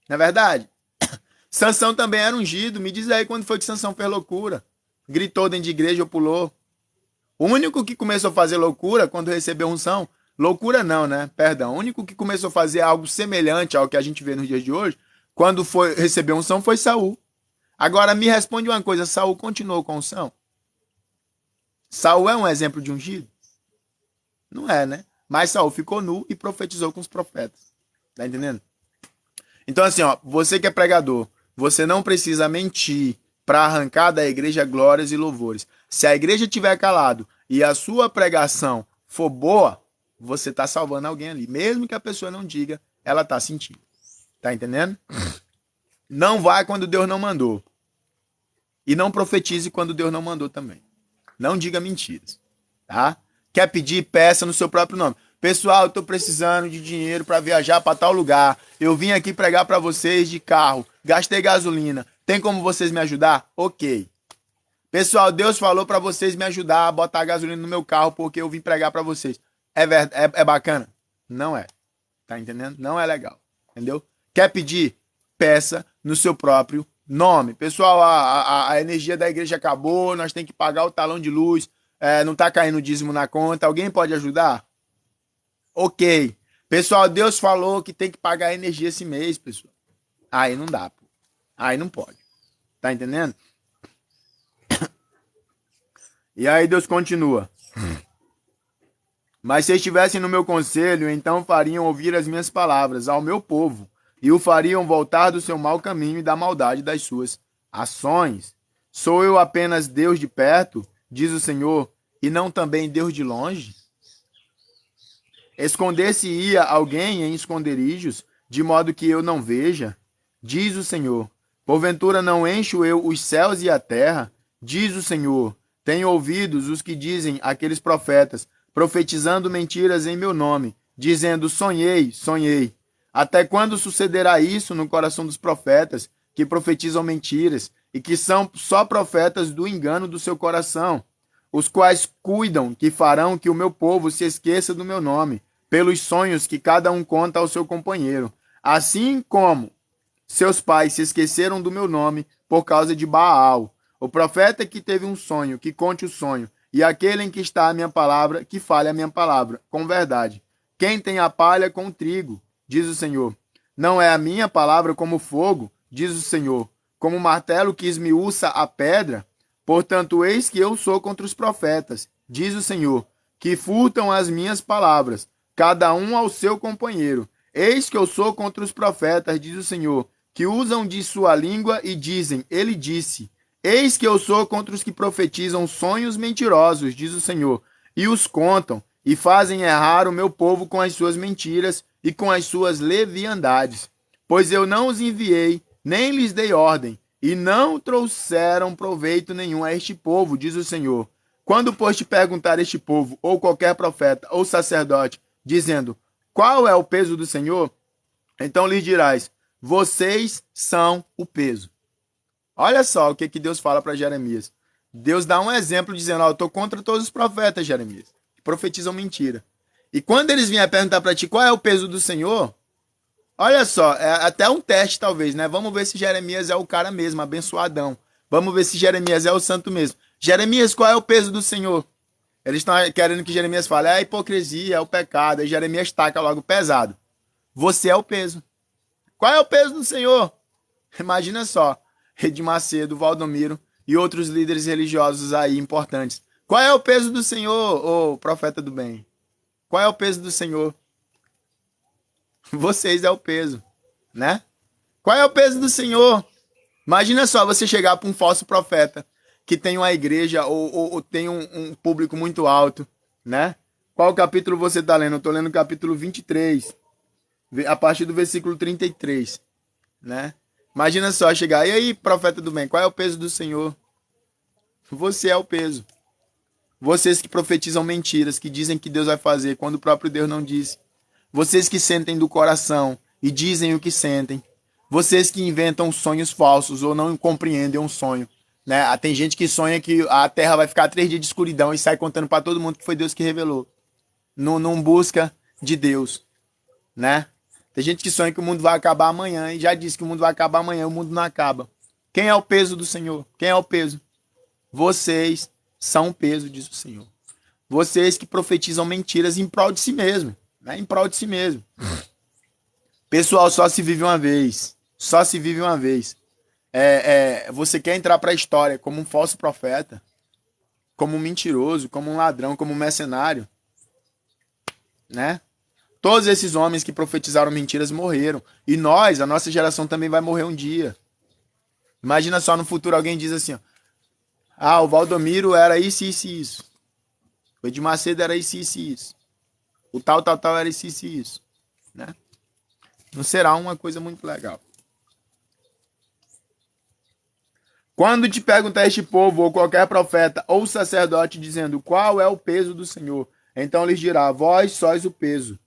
Não é verdade? Sansão também era ungido. Me diz aí quando foi que Sansão fez loucura. Gritou dentro de igreja ou pulou. O único que começou a fazer loucura quando recebeu unção, loucura não, né? Perdão. O único que começou a fazer algo semelhante ao que a gente vê nos dias de hoje, quando foi receber unção, foi Saul. Agora me responde uma coisa, Saul continuou com unção? Saul é um exemplo de ungido? Não é, né? Mas Saul ficou nu e profetizou com os profetas. Tá entendendo? Então assim, ó, você que é pregador, você não precisa mentir para arrancar da igreja glórias e louvores. Se a igreja tiver calado e a sua pregação for boa, você tá salvando alguém ali. Mesmo que a pessoa não diga, ela tá sentindo. Tá entendendo? Não vai quando Deus não mandou. E não profetize quando Deus não mandou também. Não diga mentiras. Tá? Quer pedir, peça no seu próprio nome. Pessoal, eu tô precisando de dinheiro para viajar para tal lugar. Eu vim aqui pregar para vocês de carro. Gastei gasolina. Tem como vocês me ajudar? Ok. Pessoal, Deus falou para vocês me ajudar a botar gasolina no meu carro porque eu vim pregar para vocês. É bacana? Não é. Tá entendendo? Não é legal. Entendeu? Quer pedir? Peça no seu próprio nome. Pessoal, a energia da igreja acabou, nós temos que pagar o talão de luz, não tá caindo dízimo na conta. Alguém pode ajudar? Ok. Pessoal, Deus falou que tem que pagar a energia esse mês, pessoal. Aí não dá, pô. Aí não pode. Tá entendendo? E aí Deus continua. Mas se estivessem no meu conselho, então fariam ouvir as minhas palavras ao meu povo, e o fariam voltar do seu mau caminho e da maldade das suas ações. Sou eu apenas Deus de perto, diz o Senhor, e não também Deus de longe? Esconder-se-ia alguém em esconderijos, de modo que eu não veja? Diz o Senhor. Porventura não encho eu os céus e a terra? Diz o Senhor. Tenho ouvidos os que dizem aqueles profetas, profetizando mentiras em meu nome, dizendo, sonhei, sonhei. Até quando sucederá isso no coração dos profetas, que profetizam mentiras, e que são só profetas do engano do seu coração, os quais cuidam que farão que o meu povo se esqueça do meu nome, pelos sonhos que cada um conta ao seu companheiro, assim como seus pais se esqueceram do meu nome por causa de Baal. O profeta que teve um sonho, que conte o sonho, e aquele em que está a minha palavra, que fale a minha palavra, com verdade. Quem tem a palha com o trigo, diz o Senhor. Não é a minha palavra como fogo, diz o Senhor, como martelo que esmiuça a pedra? Portanto, eis que eu sou contra os profetas, diz o Senhor, que furtam as minhas palavras, cada um ao seu companheiro. Eis que eu sou contra os profetas, diz o Senhor, que usam de sua língua e dizem, ele disse. Eis que eu sou contra os que profetizam sonhos mentirosos, diz o Senhor, e os contam, e fazem errar o meu povo com as suas mentiras e com as suas leviandades. Pois eu não os enviei, nem lhes dei ordem, e não trouxeram proveito nenhum a este povo, diz o Senhor. Quando, pois, te perguntar este povo, ou qualquer profeta, ou sacerdote, dizendo, qual é o peso do Senhor? Então lhes dirás, vocês são o peso. Olha só o que Deus fala para Jeremias. Deus dá um exemplo dizendo, eu estou contra todos os profetas, Jeremias, que profetizam mentira. E quando eles vierem perguntar para ti qual é o peso do Senhor, olha só, é até um teste talvez, né? Vamos ver se Jeremias é o cara mesmo, abençoadão. Vamos ver se Jeremias é o santo mesmo. Jeremias, qual é o peso do Senhor? Eles estão querendo que Jeremias fale, é a hipocrisia, é o pecado. Aí Jeremias taca logo pesado. Você é o peso. Qual é o peso do Senhor? Imagina só, Rede Macedo, Valdomiro e outros líderes religiosos aí importantes. Qual é o peso do Senhor, ô profeta do bem? Qual é o peso do Senhor? Vocês é o peso, né? Qual é o peso do Senhor? Imagina só você chegar para um falso profeta que tem uma igreja ou tem um público muito alto, né? Qual capítulo você está lendo? Eu estou lendo o capítulo 23, a partir do versículo 33, né? Imagina só chegar, e aí, profeta do bem, qual é o peso do Senhor? Você é o peso. Vocês que profetizam mentiras, que dizem que Deus vai fazer, quando o próprio Deus não disse. Vocês que sentem do coração e dizem o que sentem. Vocês que inventam sonhos falsos ou não compreendem um sonho. Né? Tem gente que sonha que a terra vai ficar 3 dias de escuridão e sai contando para todo mundo que foi Deus que revelou. Não busca de Deus. Né? Tem gente que sonha que o mundo vai acabar amanhã e já disse que o mundo vai acabar amanhã, o mundo não acaba. Quem é o peso do Senhor? Quem é o peso? Vocês são o peso, diz o Senhor. Vocês que profetizam mentiras em prol de si mesmo. Né? Em prol de si mesmo. Pessoal, só se vive uma vez. Só se vive uma vez. Você quer entrar para a história como um falso profeta, como um mentiroso, como um ladrão, como um mercenário, né? Todos esses homens que profetizaram mentiras morreram. E nós, a nossa geração também vai morrer um dia. Imagina só no futuro alguém diz assim, ó, o Valdomiro era isso, isso e isso. O Edir Macedo era isso, isso e isso. O tal era isso, isso e isso. Né? Não será uma coisa muito legal. Quando te perguntar este povo, ou qualquer profeta, ou sacerdote, dizendo qual é o peso do Senhor, então lhes dirá, vós sois o peso.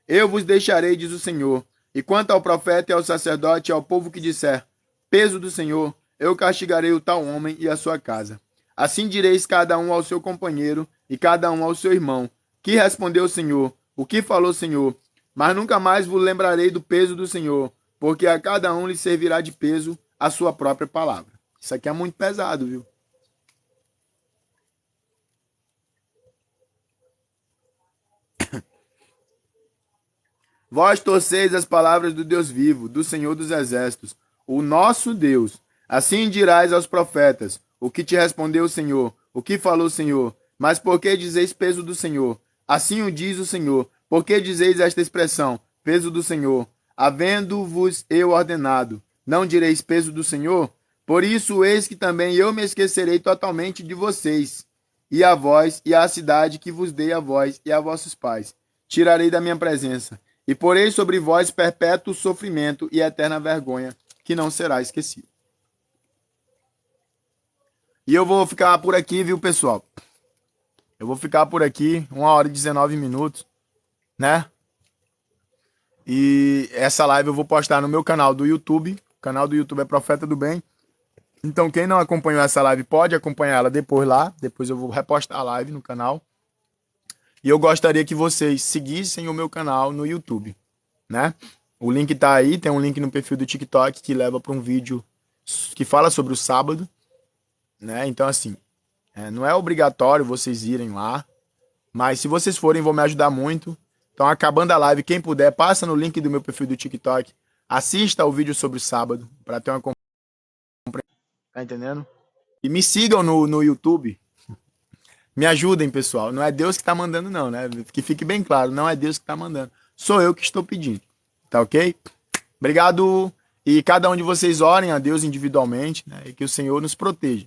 Eu vos deixarei, diz o Senhor. E quanto ao profeta e ao sacerdote e ao povo que disser, peso do Senhor, eu castigarei o tal homem e a sua casa. Assim direis cada um ao seu companheiro e cada um ao seu irmão. Que respondeu o Senhor? O que falou o Senhor? Mas nunca mais vos lembrarei do peso do Senhor, porque a cada um lhe servirá de peso a sua própria palavra. Isso aqui é muito pesado, viu? Vós torceis as palavras do Deus vivo, do Senhor dos Exércitos, o nosso Deus. Assim dirás aos profetas, o que te respondeu o Senhor, o que falou o Senhor. Mas por que dizeis peso do Senhor? Assim o diz o Senhor. Por que dizeis esta expressão, peso do Senhor? Havendo-vos eu ordenado, não direis peso do Senhor? Por isso, eis que também eu me esquecerei totalmente de vocês, e a vós, e à cidade que vos dei a vós e a vossos pais. Tirarei da minha presença. E porei sobre vós perpétuo sofrimento e eterna vergonha, que não será esquecido. E eu vou ficar por aqui, viu, pessoal? Eu vou ficar por aqui, 1h19, né? E essa live eu vou postar no meu canal do YouTube. O canal do YouTube é Profeta do Bem. Então, quem não acompanhou essa live pode acompanhar ela depois lá. Depois eu vou repostar a live no canal. E eu gostaria que vocês seguissem o meu canal no YouTube, né? O link tá aí, tem um link no perfil do TikTok que leva para um vídeo que fala sobre o sábado, né? Então, assim, Não é obrigatório vocês irem lá, mas se vocês forem, vão me ajudar muito. Então, acabando a live, quem puder, passa no link do meu perfil do TikTok, assista o vídeo sobre o sábado, para ter uma compreensão, tá entendendo? E me sigam no YouTube. Me ajudem, pessoal. Não é Deus que tá mandando, não, né? Que fique bem claro, não é Deus que tá mandando. Sou eu que estou pedindo. Tá ok? Obrigado. E cada um de vocês orem a Deus individualmente, né? E que o Senhor nos proteja.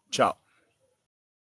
Tchau.